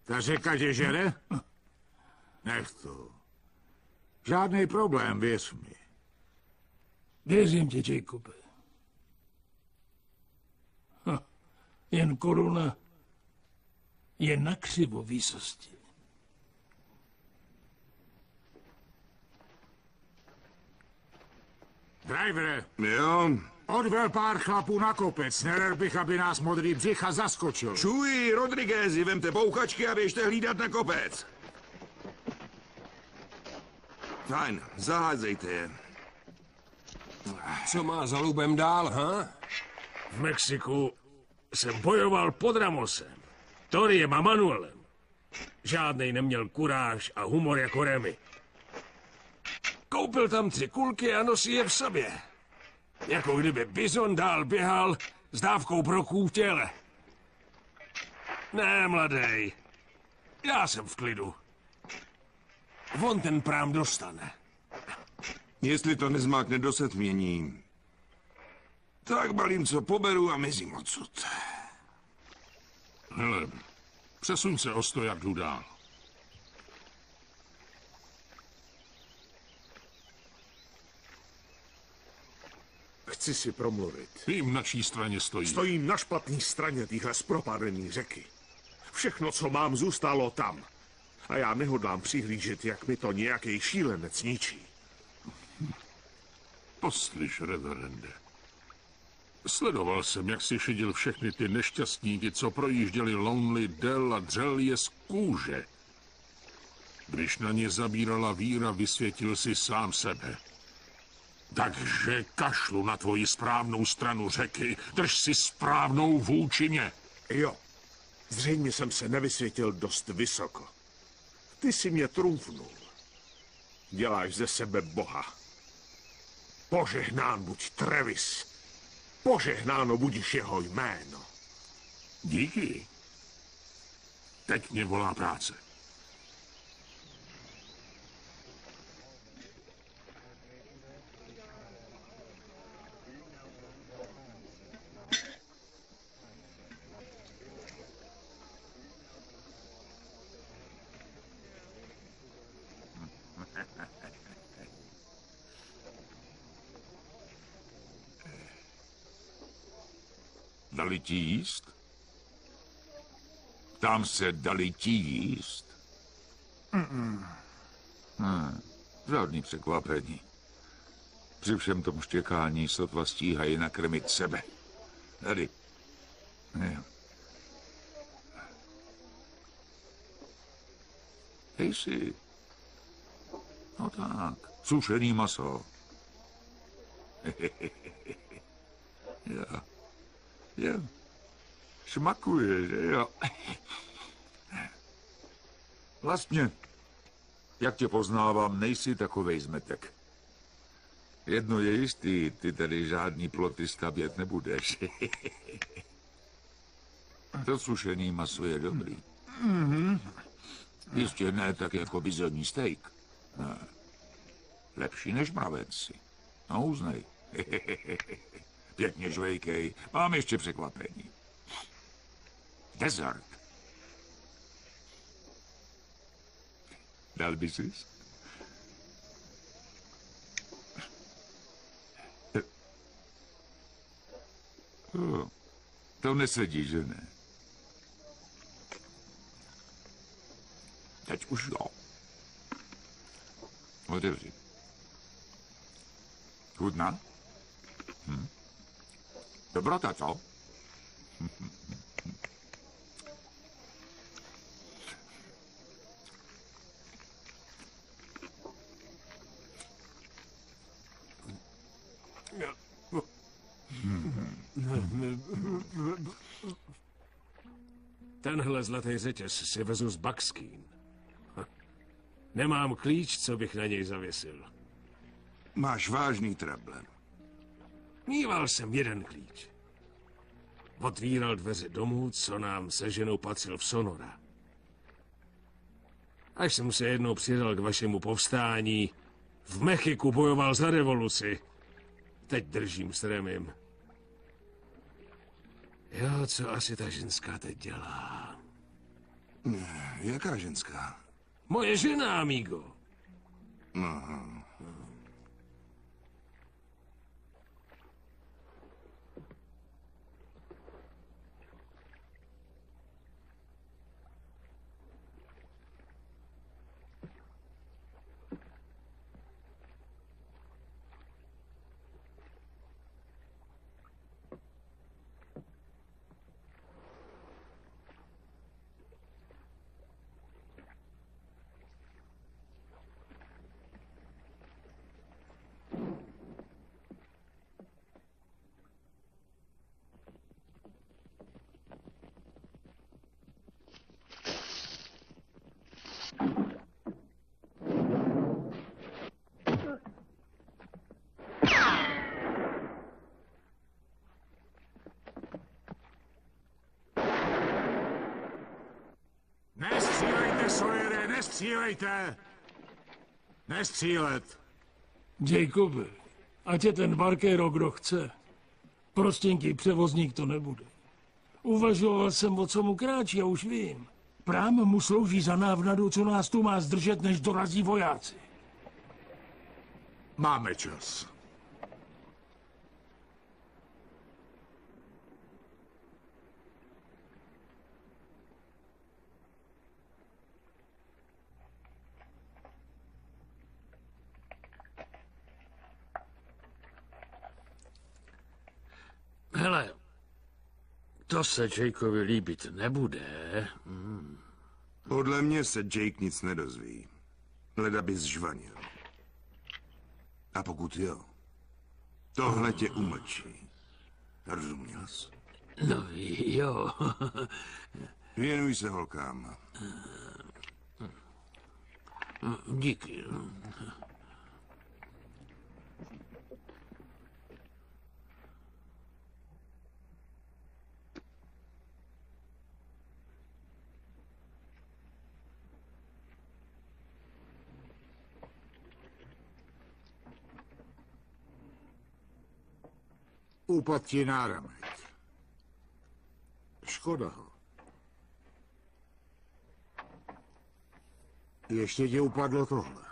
Ta řeka tě žere? Nech to. Žádný problém, věř mi. Věřím ti, Jacobe. Jen koruna je na křivovýsosti. Drivere. Jo? Odvel pár chlapů na kopec. Nerad bych, aby nás modrý břicha zaskočil. Čuji, Rodriguezi, vemte bouchačky a běžte hlídat na kopec. Fajn, zahádzejte je. Co má za lubem dál, ha? V Mexiku jsem bojoval pod Ramosem, Toriem a Manuelem. Žádnej neměl kuráž a humor jako Remy. Koupil tam 3 kulky a nosí je v sobě. Jako kdyby bizon dál běhal s dávkou broků v těle. Ne, mladej. Já jsem v klidu. On ten prám dostane. Jestli to nezmákne do setmění, tak balím, co poberu a mizím odsud. Hele, přesuň se o 100 jardů dál. Chci si promluvit. Vím, na čí straně stojí. Stojím na špatné straně téhle zpropadené řeky. Všechno, co mám, zůstalo tam. A já nehodlám přihlížet, jak mi to nějaký šílenec ničí. Poslyš, reverende. Sledoval jsem, jak si šidil všechny ty nešťastníky, co projížděli Lonely Dell a dřel je z kůže. Když na ně zabírala víra, vysvětil si sám sebe. Takže kašlu na tvoji správnou stranu řeky. Drž si správnou vůči mě. Jo, zřejmě jsem se nevysvětil dost vysoko. Ty si mě trumfnul. Děláš ze sebe boha. Požehnán buď Travis. Požehnáno budíš jeho jméno. Díky. Teď mě volá práce. Dali ti jíst? Tam se dali ti jíst? Žádný překvapení. Při všem tom štěkání sotva stíhají nakrmit sebe. Tady. Jo. Hej si. No tak, sušený maso. Jo. Jo. Šmakuje, že jo? Vlastně, jak tě poznávám, nejsi takovej zmetek. Jedno je jistý, ty tady žádný ploty stavět nebudeš. To sušený maso je dobrý. Jistě ne tak jako bizonní steak. Ne. Lepší než mravenci. No, uznej. Pěkně žvejkej, mám ještě překvapení. Dezert. Dal by sis? To nesedí, že ne? Teď už jo. Otevři. Chutná? Dobrota, co? Tenhle zlatý řetěz si vezu z Buckskin. Nemám klíč, co bych na něj zavěsil. Máš vážný trable. Míval jsem jeden klíč. Otvíral dveře domů, co nám se ženou patřil v Sonora. Až jsem se jednou přidal k vašemu povstání, v Mexiku bojoval za revoluci. Teď držím s Remim. Jo, co asi ta ženská teď dělá? Jaká ženská? Moje žena, amigo. Aha. Nestřílejte, Sawyere, nestřílejte! Nestřílet! Jacobe, ať je ten Barkero, kdo chce. Prostěnký převozník to nebude. Uvažoval jsem, o co mu kráčí, a už vím. Prám mu slouží za návnadu, co nás tu má zdržet, než dorazí vojáci. Máme čas. Hele, to se Jakeovi líbit nebude. Podle mě se Jake nic nedozví. Leda by zžvanil. A pokud jo, Tohle tě umlčí. Rozuměl jsi? No jo. Věnuj se holkám. Díky. Upad ti náramek. Škoda ho. Ještě ti upadlo tohle.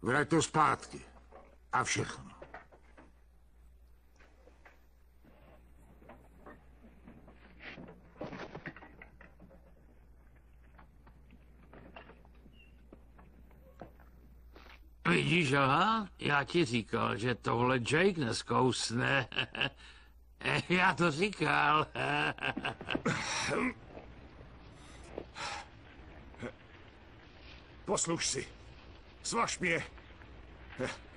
Vrať to zpátky. A všechno. Vidíš, aha, já ti říkal, že tohle Jake neskousne. Já to říkal. Posluš si. Svaž mě.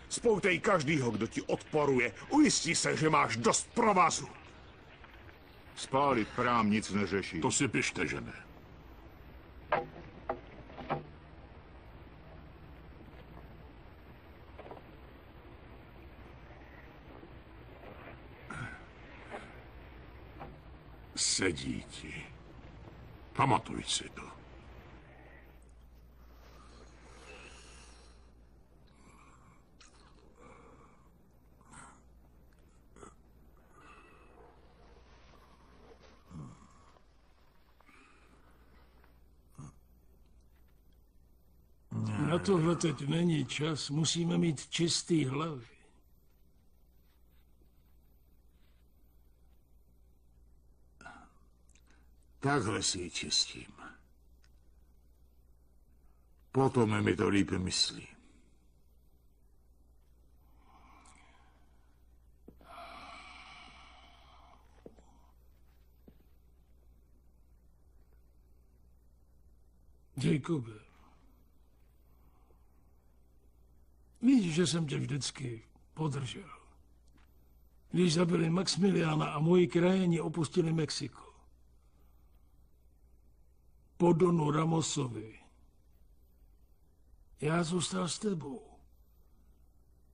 Spoutej každýho, kdo ti odporuje. Ujistí se, že máš dost provazu. Spálit prám nic neřeší. To si pište, že ne. Sedí ti. Pamatuj si to. Na tohle teď není čas, musíme mít čistý hlavy. Takhle si ji čistím. Potom mi to líp myslí. Jacobe, víš, že jsem tě vždycky podržel. Když zabili Maximiliána a moji krajani opustili Mexiko. Po Donu Ramosovi. Já zůstal s tebou.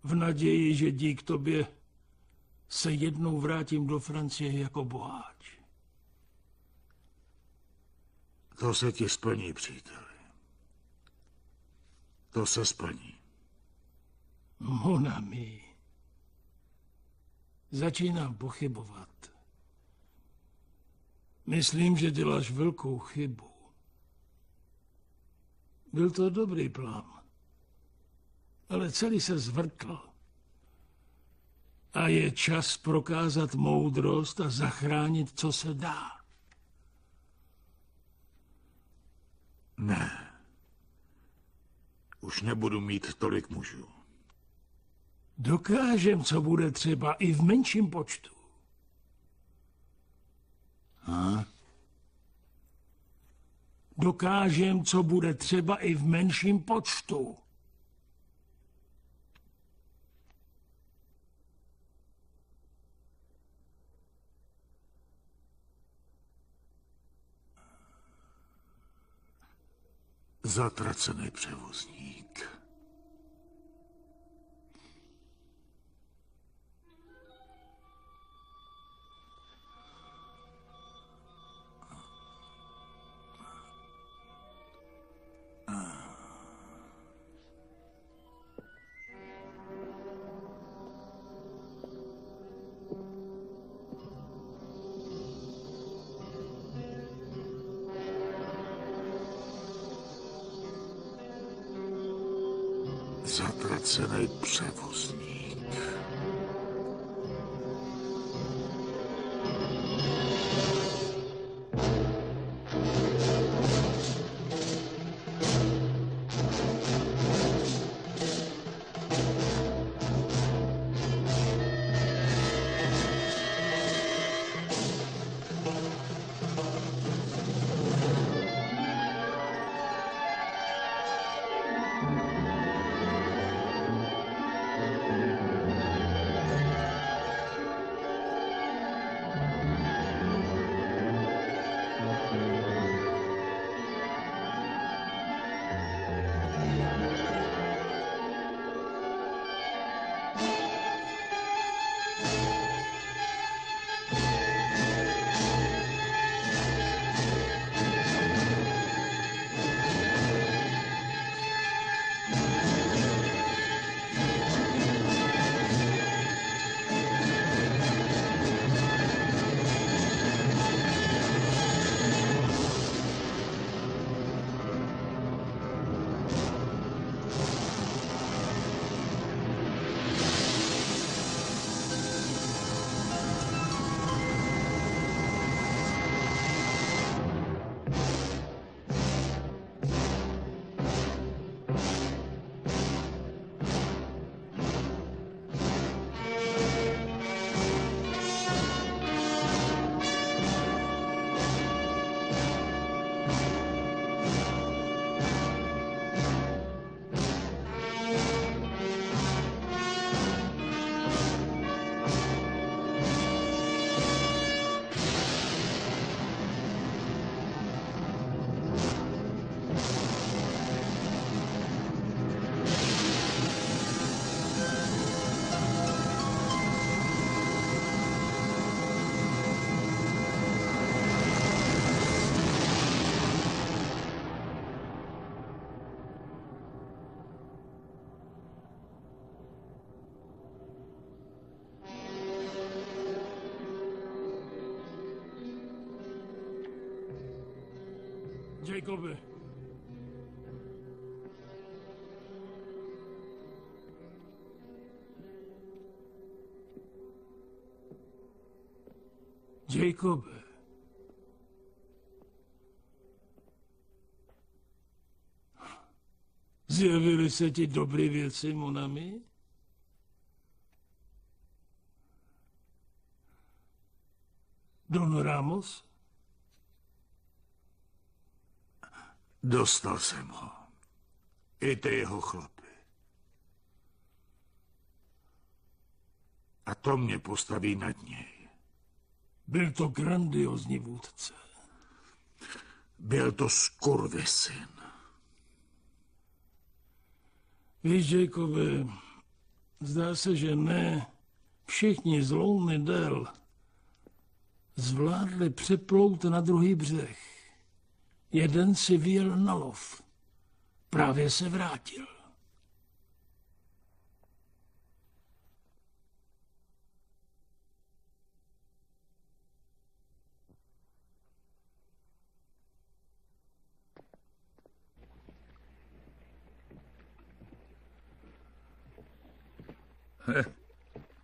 V naději, že dík tobě se jednou vrátím do Francie jako boháč. To se ti splní, příteli. To se splní. Mon ami. Začínám pochybovat. Myslím, že děláš velkou chybu. Byl to dobrý plán, ale celý se zvrtl. A je čas prokázat moudrost a zachránit, co se dá. Ne. Už nebudu mít tolik mužů. Dokážem, co bude třeba i v menším počtu. Dokážem, co bude třeba i v menším počtu. Zatracený převozník. Zatracený převozník. Jacobe. Jacobe. Zjevily se ti dobré věci, Monami? Don Ramos? Dostal jsem ho. I ty jeho chlapy. A to mě postaví nad něj. Byl to grandiozní vůdce. Byl to skurvysyn. Víš, Jacobe, zdá se, že ne všichni z Lonely Dell zvládli přeplout na druhý břeh. Jeden si vyjel na lov. Právě se vrátil.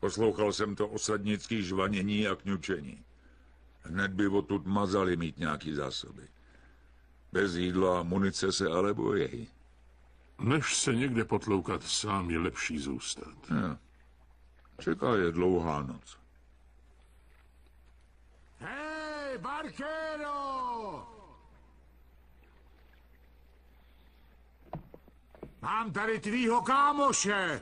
Poslouchal jsem to osadnický žvanění a kňučení. Hned by odtud mazali mít nějaký zásoby. Bez jídla a munice se ale bojejí. Než se někde potloukat sám, je lepší zůstat. Ja. Čeká je dlouhá noc. Hej, Barkero! Mám tady tvýho kámoše.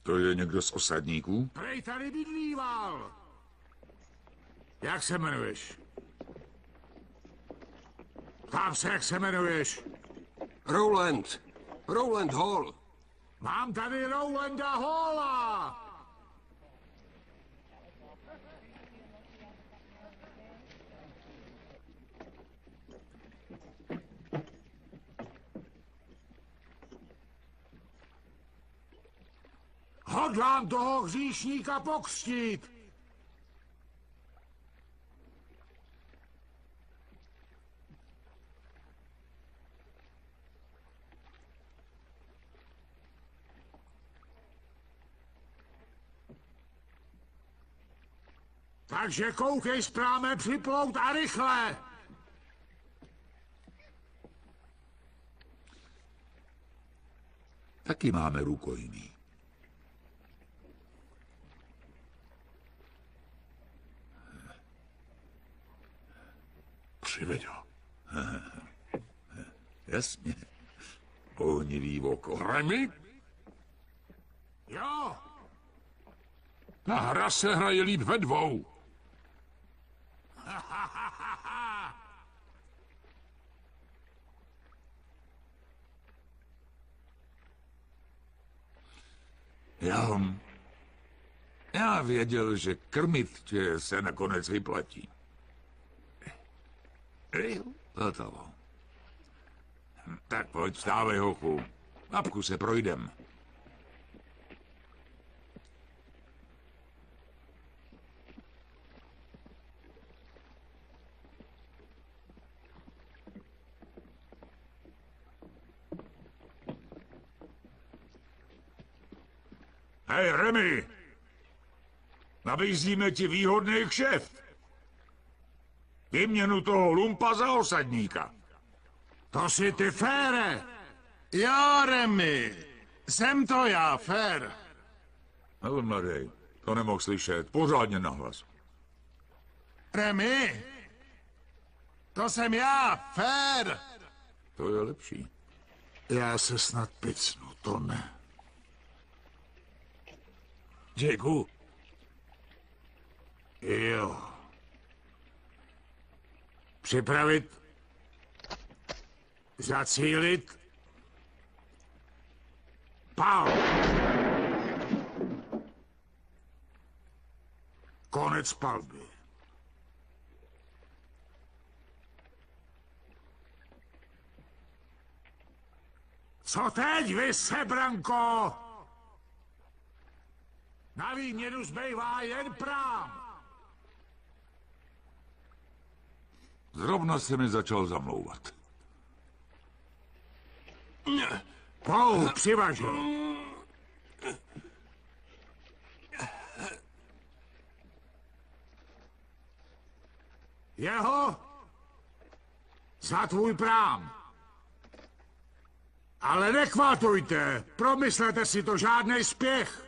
To je někdo z osadníků? Prej tady bydlíval. Jak se jmenuješ? Ptám se, jak se jmenuješ? Rowland. Rowland Hall. Mám tady Rowlanda Halla. Hodlám toho hříšníka pokřtít. Takže koukej, správně připlout a rychle. Taky máme rukojmí. Přiveď ho. Jasně. Ohnivý oko. Remi? Jo. Ta hra se hraje líp ve dvou. Já věděl, že krmit tě se nakonec vyplatí. Hotovo. Tak pojď, vstávej, hochu. Napku se projdem. Hej, Remi! Nabízíme ti výhodný kšeft. Výměnu toho lumpa za osadníka. To jsi ty, Fére. Jo, Remi, jsem to já, Fér. No, mladej, to nemohl slyšet. Pořádně nahlas. Remi, to jsem já, Fér. To je lepší. Já se snad picnu, to ne. Jakeu. Jo. Připravit. Zacílit. Pál. Konec palby. Co teď, vy sebranko? Na výměnu zbývá jen prám. Zrovna se mi začal zamlouvat. Paul, přivaž ho. Jeho? Za tvůj prám. Ale nekvátujte, promyslete si to, žádnej spěch.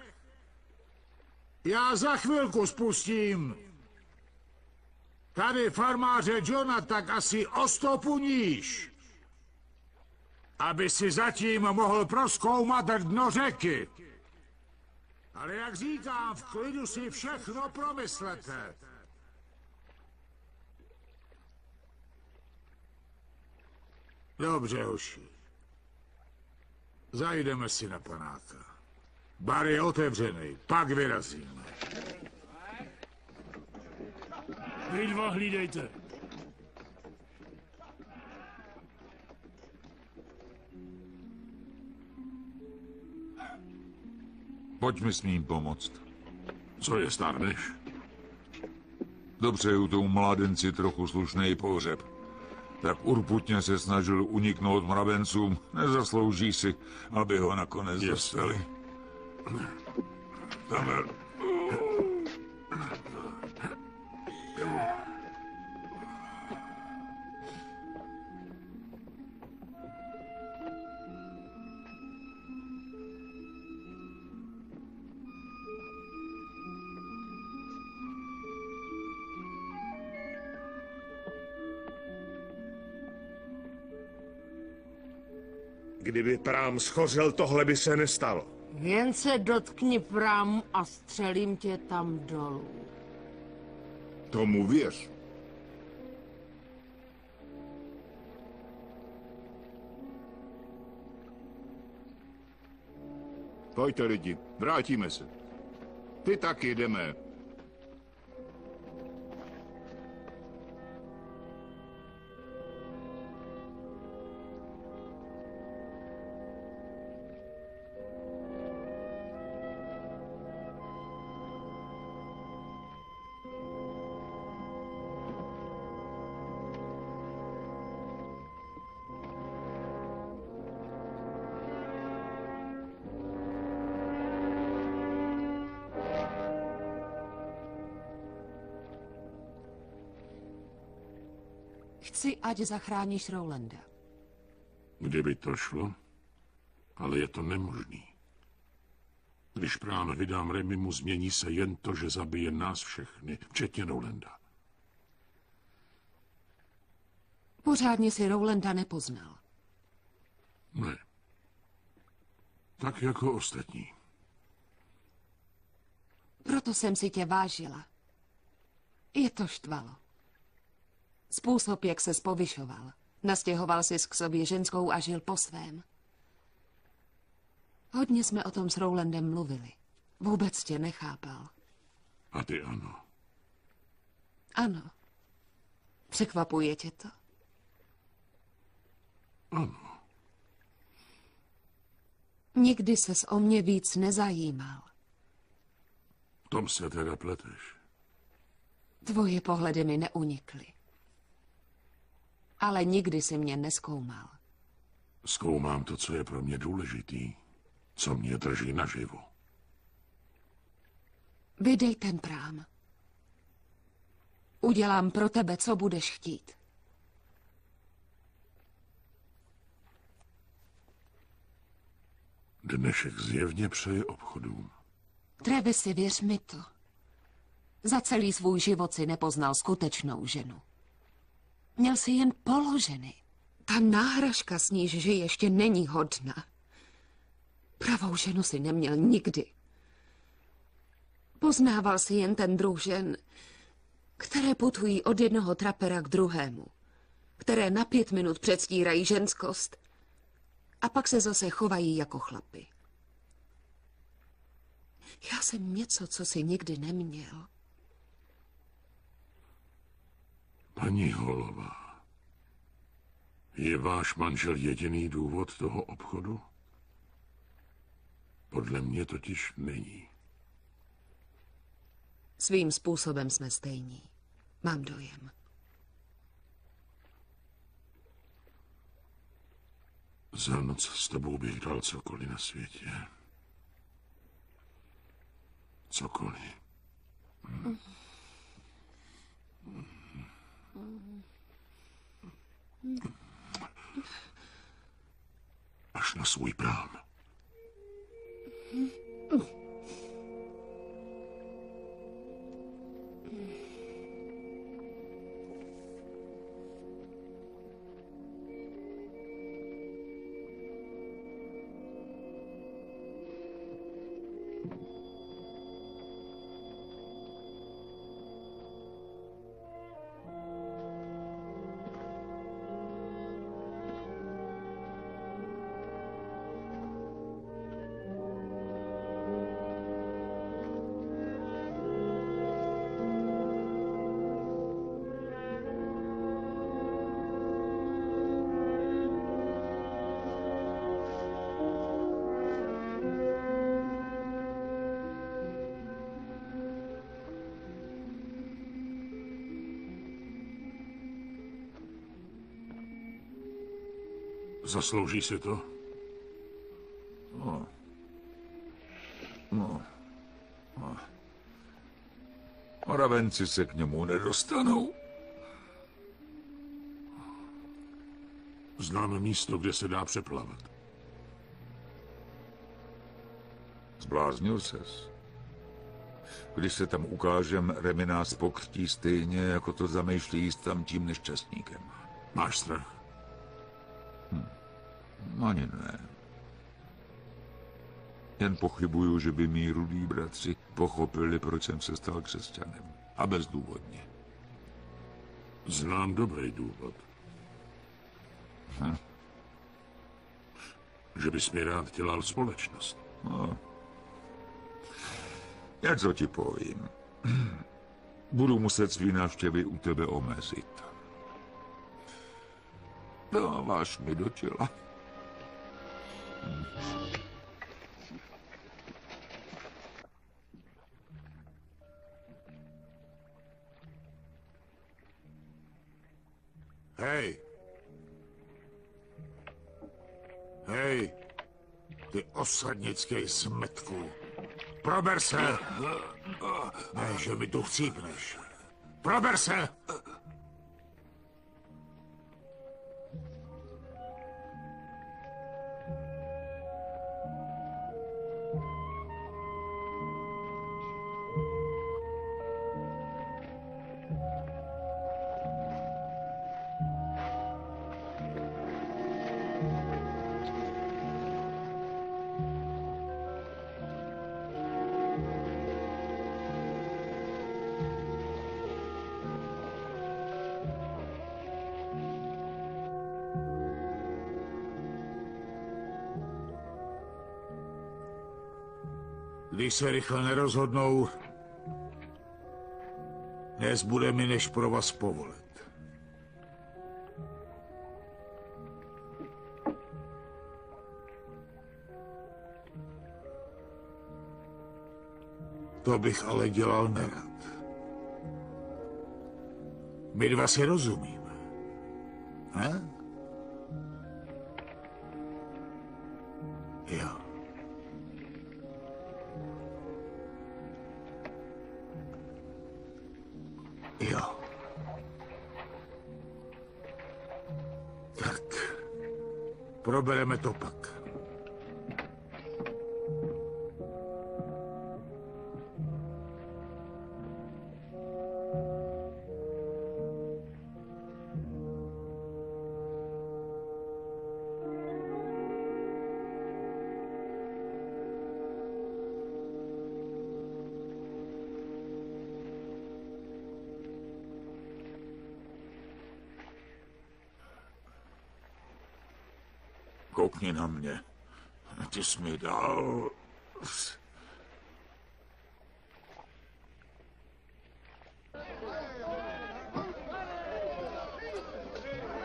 Já za chvilku spustím. Tady farmáře Johna tak asi o stopu níž. Aby si zatím mohl prozkoumat dno řeky. Ale jak říkám, v klidu si všechno promyslete. Dobře, hoši. Zajdeme si na panáka. Bar je otevřený, pak vyrazíme. Vy dva hlídejte. Pojď mi s ním pomoct. Co je, stárneš? Dopřeju tomu mládenci trochu slušný pohřeb. Tak urputně se snažil uniknout mravencům, nezaslouží si, aby ho nakonec dostali. Kdyby prám schořel, tohle by se nestalo. Jen se dotkni prámu a střelím tě tam dolů. Tomu věř. Pojďte lidi, vrátíme se. Ty taky jdeme. Chci, ať zachráníš Rowlanda. Kdyby to šlo, ale je to nemožný. Když prám vydám Remimu, změní se jen to, že zabije nás všechny, včetně Rowlanda. Pořádně si Rowlanda nepoznal. Ne. Tak jako ostatní. Proto jsem si tě vážila. Je to štvalo. Způsob, jak se povyšoval. Nastěhoval si k sobě ženskou a žil po svém. Hodně jsme o tom s Rowlandem mluvili. Vůbec tě nechápal. A ty ano. Ano. Překvapuje tě to? Ano. Nikdy ses o mě víc nezajímal. V tom se teda pleteš. Tvoje pohledy mi neunikly. Ale nikdy si mě nezkoumal. Zkoumám to, co je pro mě důležitý, co mě drží naživu. Vydej ten prám. Udělám pro tebe, co budeš chtít. Dnešek zjevně přeje obchodům. Travisi, věř mi to. Za celý svůj život si nepoznal skutečnou ženu. Měl si jen položeny. Ta náhražka, s níž žije, ještě není hodná. Pravou ženu si neměl nikdy. Poznával si jen ten druh žen, které putují od jednoho trapera k druhému, které na 5 minut předstírají ženskost a pak se zase chovají jako chlapy. Já jsem něco, co si nikdy neměl. Paní Hallová, je váš manžel jediný důvod toho obchodu? Podle mě totiž není. Svým způsobem jsme stejní. Mám dojem. Za noc s tebou bych dal cokoliv na světě. Cokoliv. Až na svůj prám. Zaslouží si to? Moravenci se k němu nedostanou. Známe místo, kde se dá přeplavat. Zbláznil ses. Když se tam ukážem, Remi nás pokřtí stejně, jako to zamýšlí s tam tím nešťastníkem. Máš strach? Ani ne. Jen pochybuju, že by mí rudí bratři pochopili, proč jsem se stal křesťanem. A bezdůvodně. Znám dobrý důvod. Že bys mi rád dělal společnost. No. Něco ti povím. Budu muset svý návštěvy u tebe omezit. Dáváš mi do těla. Hej! Hej! Ty osadnický smetku! Prober se! Ne, že mi tu chcípneš. Prober se! Když se rychle nerozhodnou, nezbude mi než pro vás povolit. To bych ale dělal nerad. My dva si rozumíme. Ne? Jo. Jo. Tak. Probereme to pak. Koukni na mě. Ty jsi mi dal...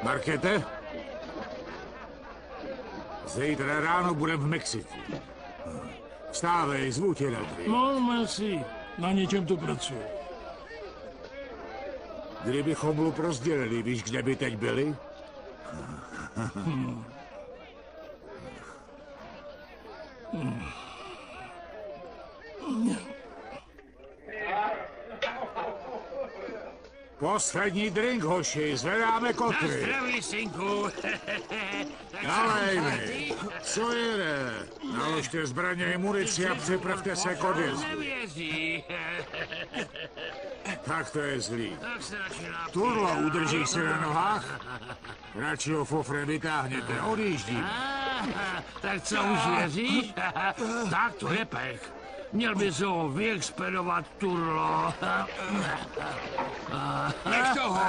Markéte? Zítra ráno budem v Mexiku. Vstávej, zvu tě na dvě. No, merci. Na něčem to pracuji. Kdybychom lup rozdělili, víš, kde by teď byli? Poslední drink, hoši, zvedáme Na kotry. zdraví, synku. Nalej mi. Co jede? Naložte zbraně i munici a připravte se k odjezdu. Nevěří. Tak to je zlý. Tak se začíná. Turlo, udrží se na nohách? Radši ho fofrem vytáhněte, odjíždí. Tak co, už věříš? Tak to je pech. Měl bys ho vyexpedovat, Turlo. Nech toho!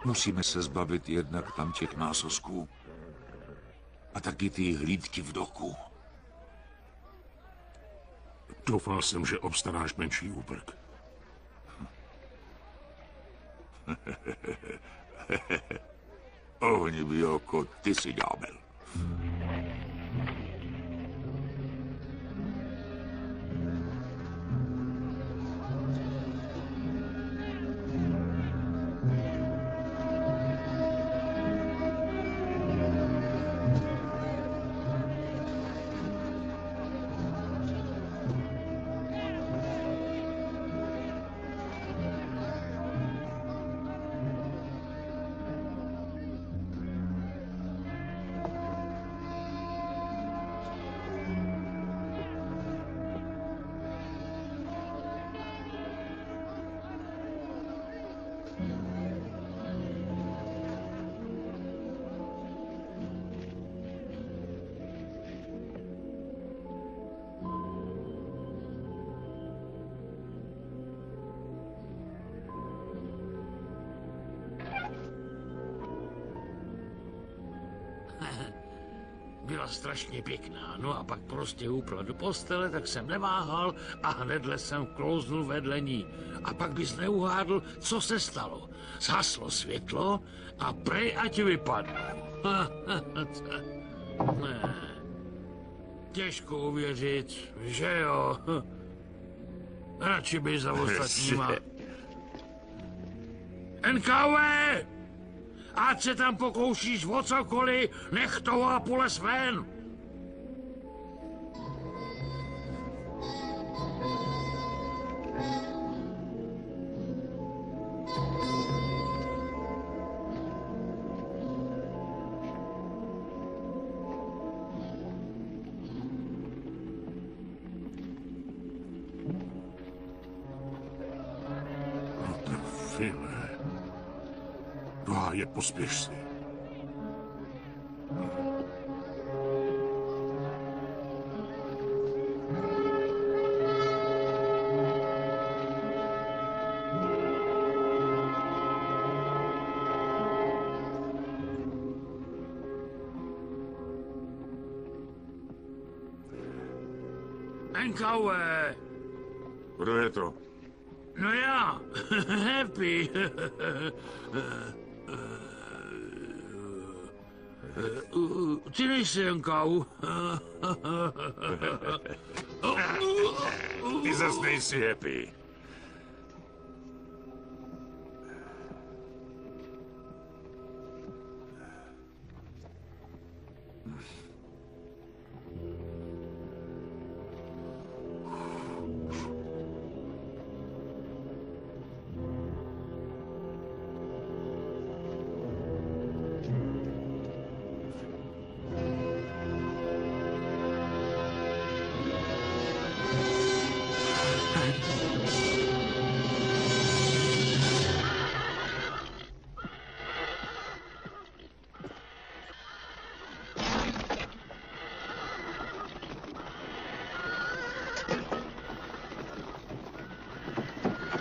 Musíme se zbavit jednak tam těch násosků a taky ty hlídky v doku. Doufal jsem, že obstaráš menší úprk. Ohnivý oko, ty si ďábel. Byla strašně pěkná, no a pak prostě upla do postele, tak jsem neváhal a hnedle jsem klouznul vedle ní. A pak bys neuhádl, co se stalo. Zhaslo světlo a prej ať vypadl. Ne. Těžko uvěřit, že jo. Radši bys za ostatníma. NKV! Ať se tam pokoušíš o cokoliv, nech toho a poles ven! File. Je, pospěš si. NKV! Kdo je to? No já, Happy. Ty nejsi NKV. Ty zas nejsi Happy.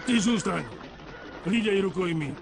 Ty zůstaň. Hlídej rukojmí.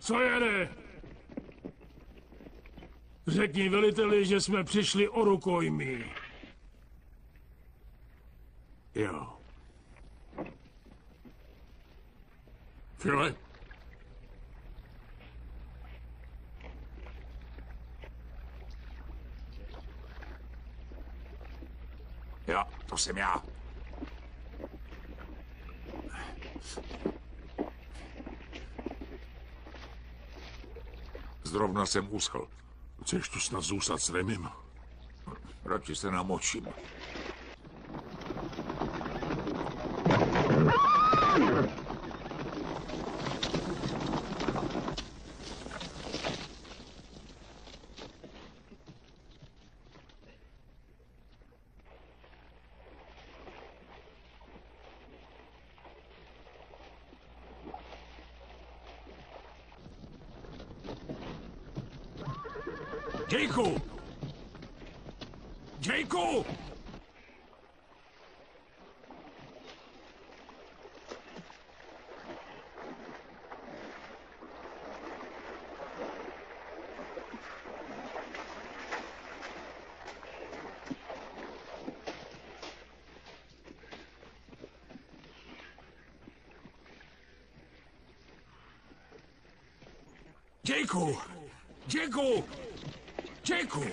Co jede? Řekni veliteli, že jsme přišli o rukojmí. Jo. File, Jo, to jsem já. Zrovna jsem uschl. chceš tu snad zůstat s Remim? Radši se namočím. Jejku! Jejku! Jejku! Jejku! Jejku!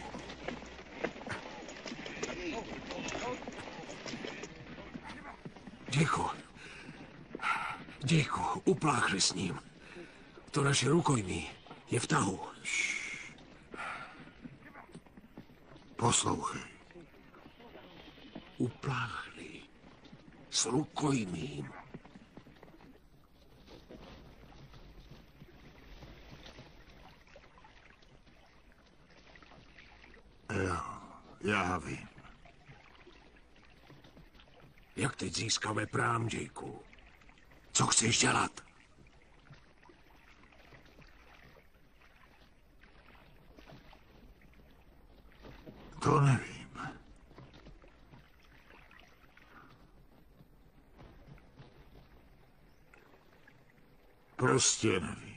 Jejku! Jejku, upláchli s ním. To naše rukojmí je v tahu. Poslouchej. Upláchli s rukojmím. Jo, já vím. Jak teď získáme prám, Jejku? Co chceš dělat? To nevím. Prostě nevím.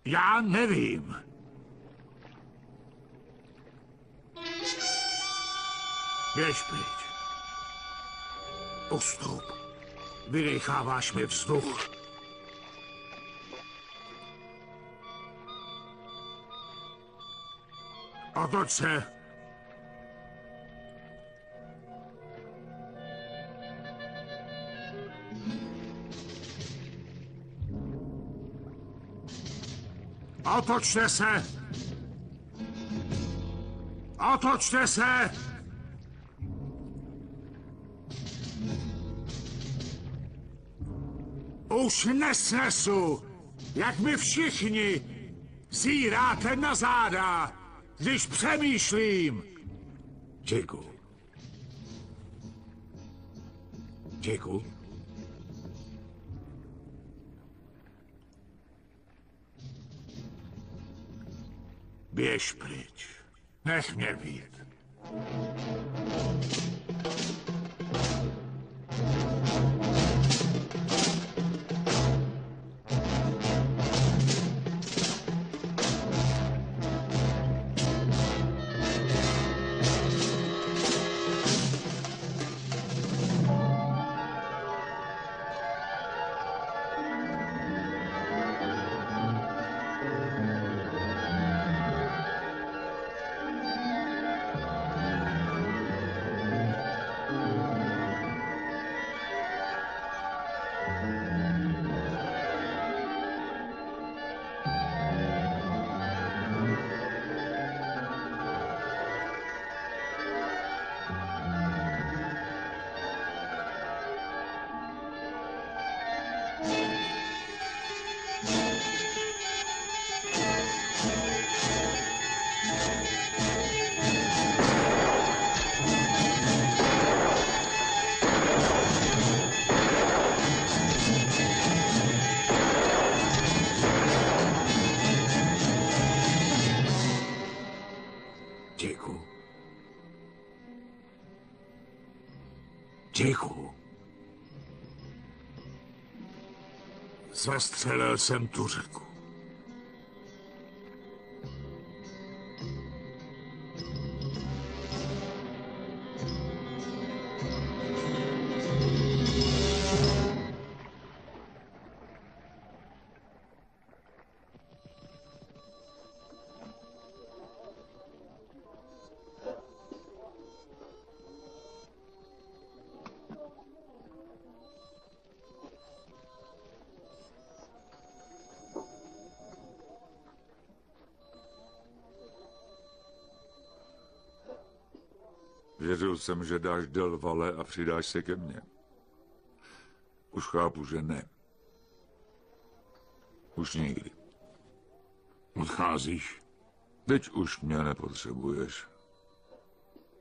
Já nevím. Běž pryč. Postup. Vydecháváš mi vzduch. Otoč se. Otočte se! Otočte se! Už nesnesu, jak mi všichni zíráte na záda, když přemýšlím. Jejku. Jejku. Běž pryč. Nech mě být. Jacku. Jacku. Zastřelil jsem tu řeku. Věřil jsem, že dáš del Valle a přidáš se ke mně. Už chápu, že ne. Už nikdy. Odcházíš? Teď už mě nepotřebuješ.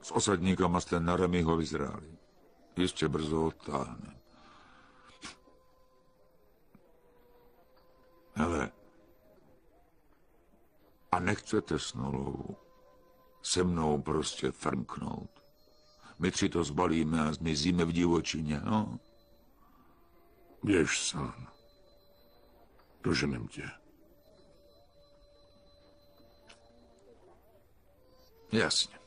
S osadníkama jste na Remyho vyzráli. Jistě brzo odtáhne. Hele. A nechcete s Nolou se mnou prostě frnknout. My 3 to zbalíme a zmizíme v divočině, no? Běž sám. Doženem tě. Jasně.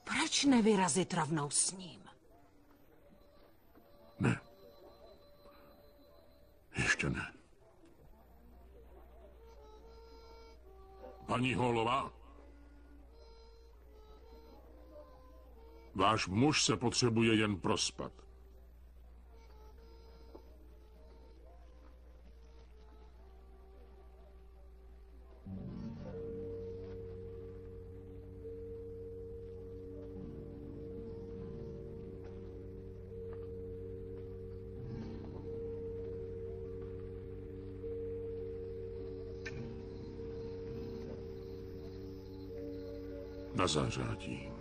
Proč nevyrazit rovnou s ním? Ne. Ještě ne. Paní Hallová? Váš muž se potřebuje jen prospat. Na zářádí.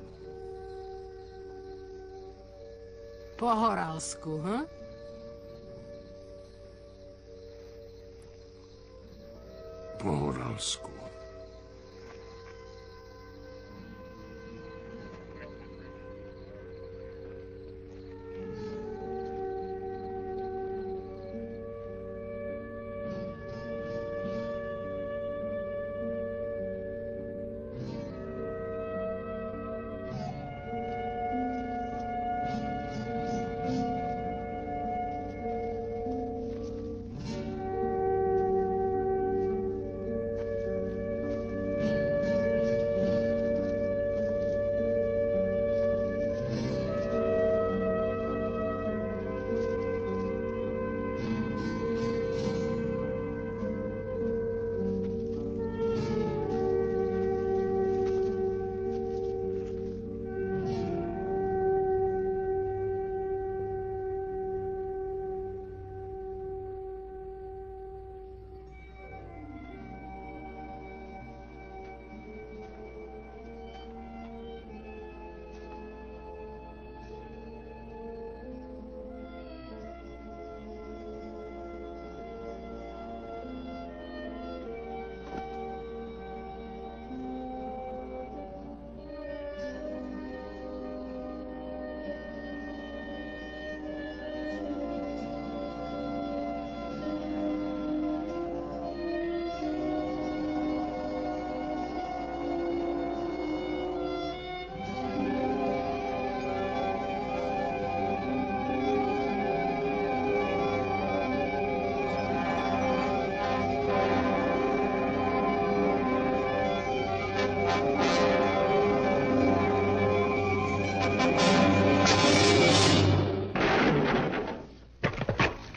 Po Horalsku, hm? Po Horalsku.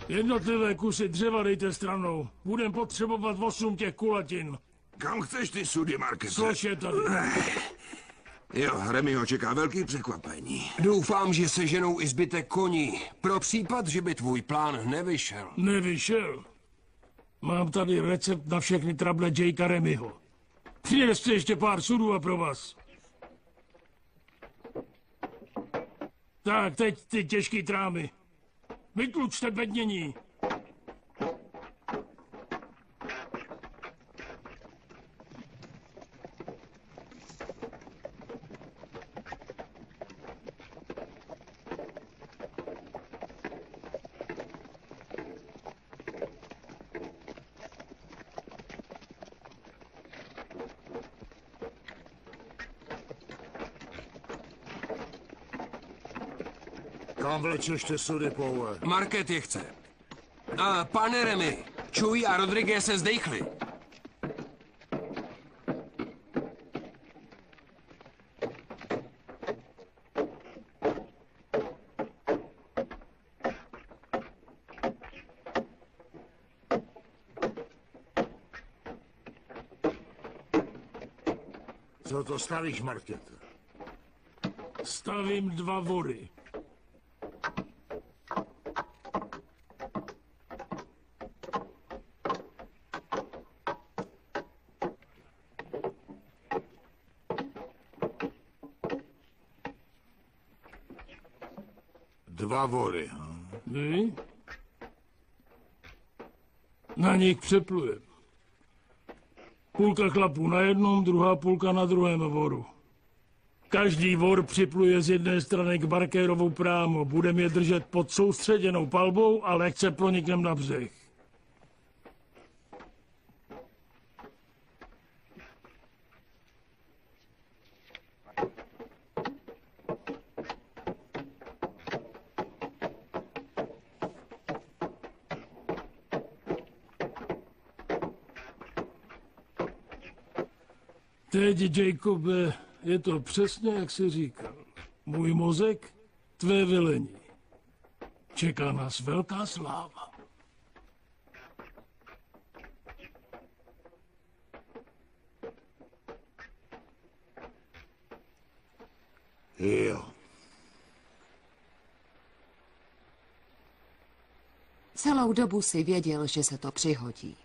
Jednotlivé kusy dřeva dejte stranou. Budem potřebovat 8 těch kulatin. Kam chceš ty sudy, Markete? Což je tady? Jo, Remyho čeká velký překvapení. Doufám, že se ženou i zbytek koní. Pro případ, že by tvůj plán nevyšel. Nevyšel? Mám tady recept na všechny trable Jakea Remyho. Přineste ještě pár sudů a pro vás. Tak, teď ty těžký trámy. Vytlučte bednění. Kam vlečeš ty sudy, Poue? Market je chce. Pane Remy, Chuy a Rodriguez se zdejchli. Co to stavíš, Markete? Stavím 2 vory. Dva vory. Vy? Na nich přeplujem. Půlka chlapů na jednom, druhá půlka na druhém voru. Každý vor připluje z jedné strany k Barkérovu prámu. Budeme je držet pod soustředěnou palbou a lehce pronikneme na břeh. Teď, Jacobe, je to přesně, jak jsi říkal. Můj mozek, tvé velení. Čeká nás velká sláva. Jo. Celou dobu si věděl, že se to přihodí.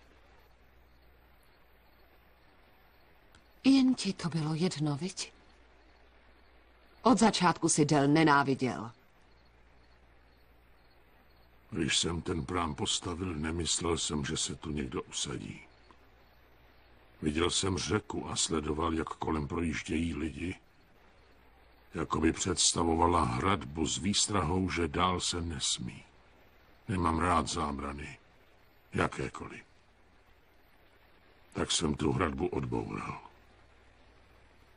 Jen ti to bylo jedno, viď? Od začátku si Del nenáviděl. Když jsem ten prám postavil, nemyslel jsem, že se tu někdo usadí. Viděl jsem řeku a sledoval, jak kolem projíždějí lidi. Jako by představovala hradbu s výstrahou, že dál se nesmí. Nemám rád zábrany, jakékoliv. Tak jsem tu hradbu odboural.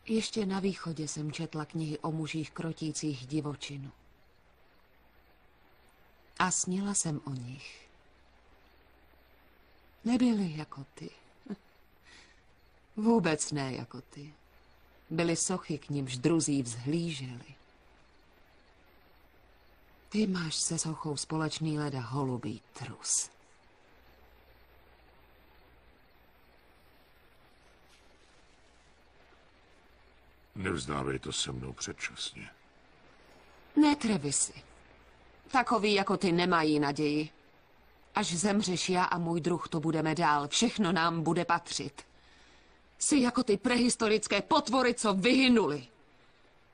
Ještě na východě jsem četla knihy o mužích krotících divočinu. A snila jsem o nich. Nebyli jako ty. Vůbec ne jako ty. Byly sochy, k nimž druzí vzhlíželi. Ty máš se sochou společný leda holubý trus. Nevzdávej to se mnou předčasně. Netrevi si. Takoví jako ty nemají naději. Až zemřeš, já a můj druh to budeme dál. Všechno nám bude patřit. Jsi jako ty prehistorické potvory, co vyhynuli.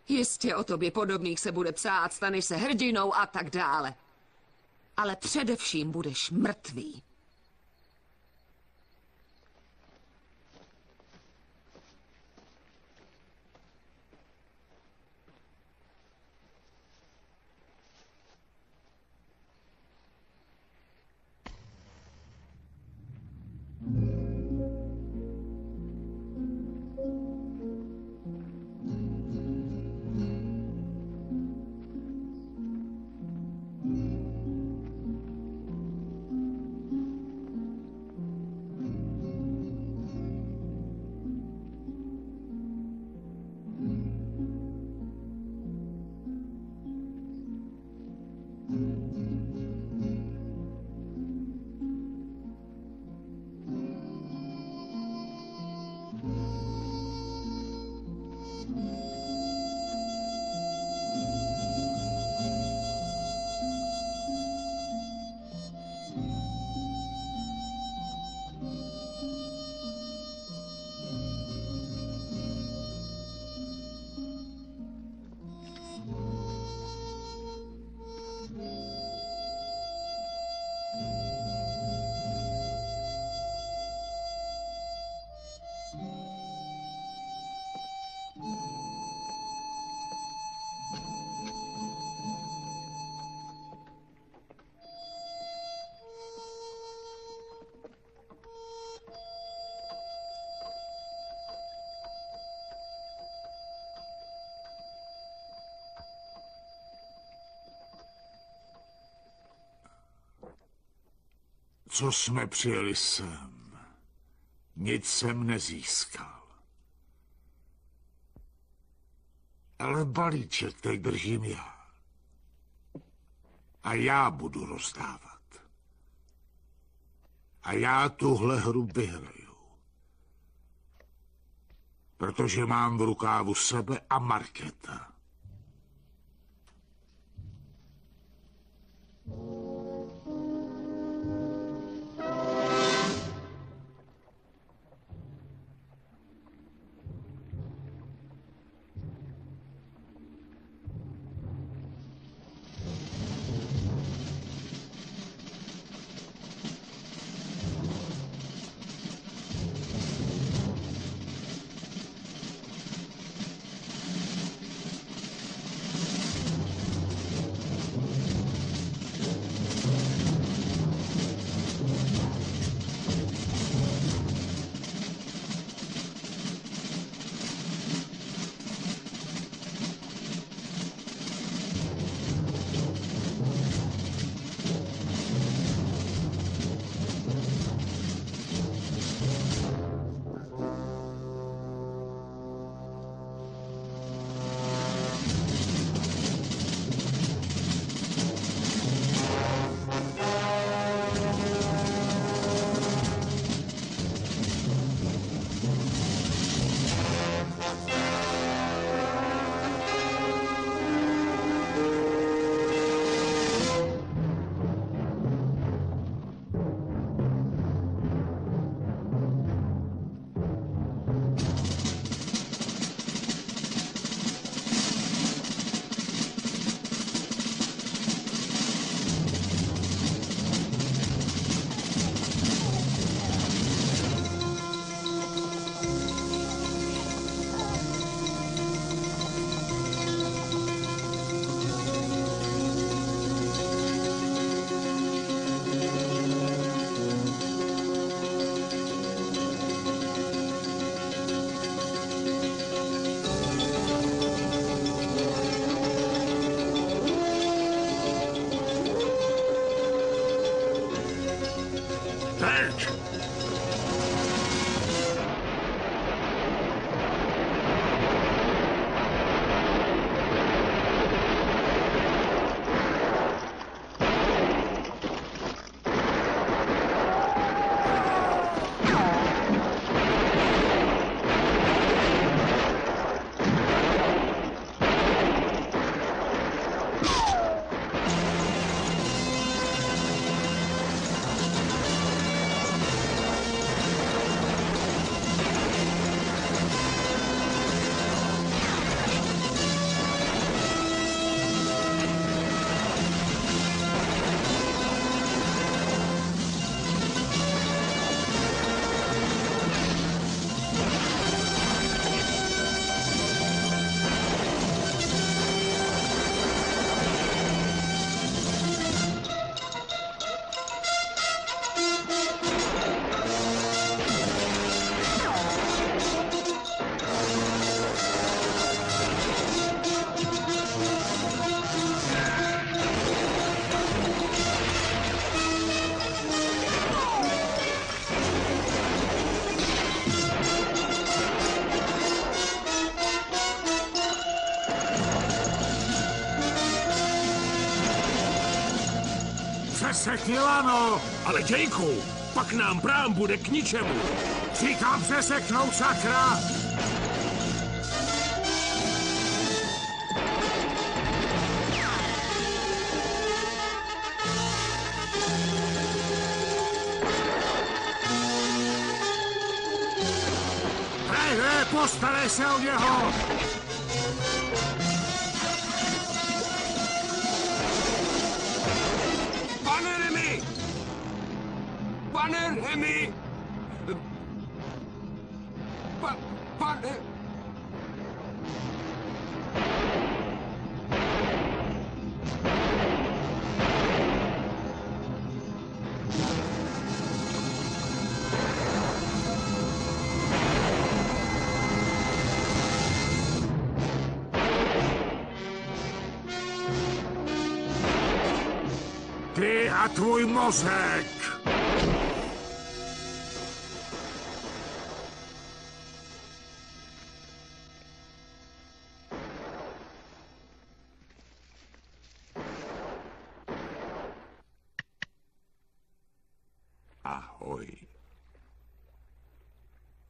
Jistě o tobě podobných se bude psát, staneš se hrdinou a tak dále. Ale především budeš mrtvý. co jsme přijeli sem, nic jsem nezískal. Ale balíček teď držím já. A já budu rozdávat. A já tuhle hru vyhraju. Protože mám v rukávu sebe a Markéta. Přesekni lano! Ale Jejku, pak nám prám bude k ničemu. Říkám přeseknout, sakra! Hej, postarej se o něho! Pane Remy! Pane... Ty Na tvůj mozek! Ahoj.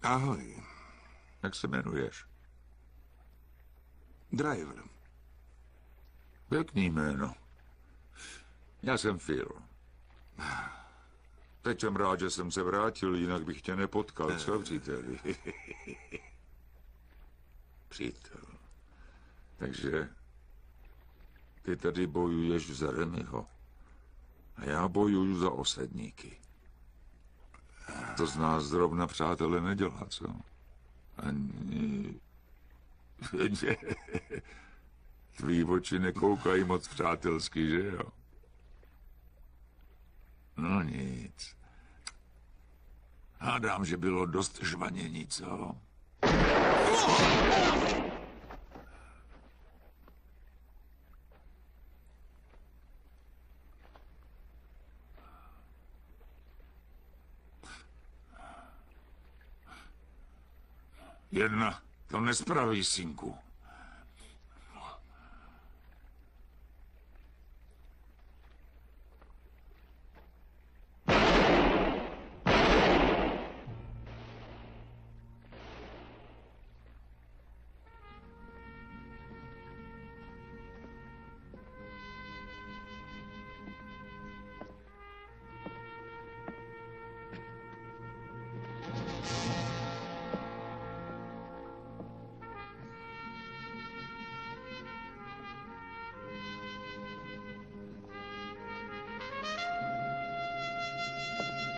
Ahoj. Jak se jmenuješ? Driver. Pěkný jméno. Já jsem Phil. Teď jsem rád, že jsem se vrátil, jinak bych tě nepotkal, co, příteli? Přítel. Takže ty tady bojuješ za Remyho a já bojuju za osedníky. To z nás zrovna přátelé nedělá, co? Ani... Tvý oči nekoukají moc přátelsky, že jo? No nic. Hádám, že bylo dost žvanění, co? Jedna to nespraví, synku.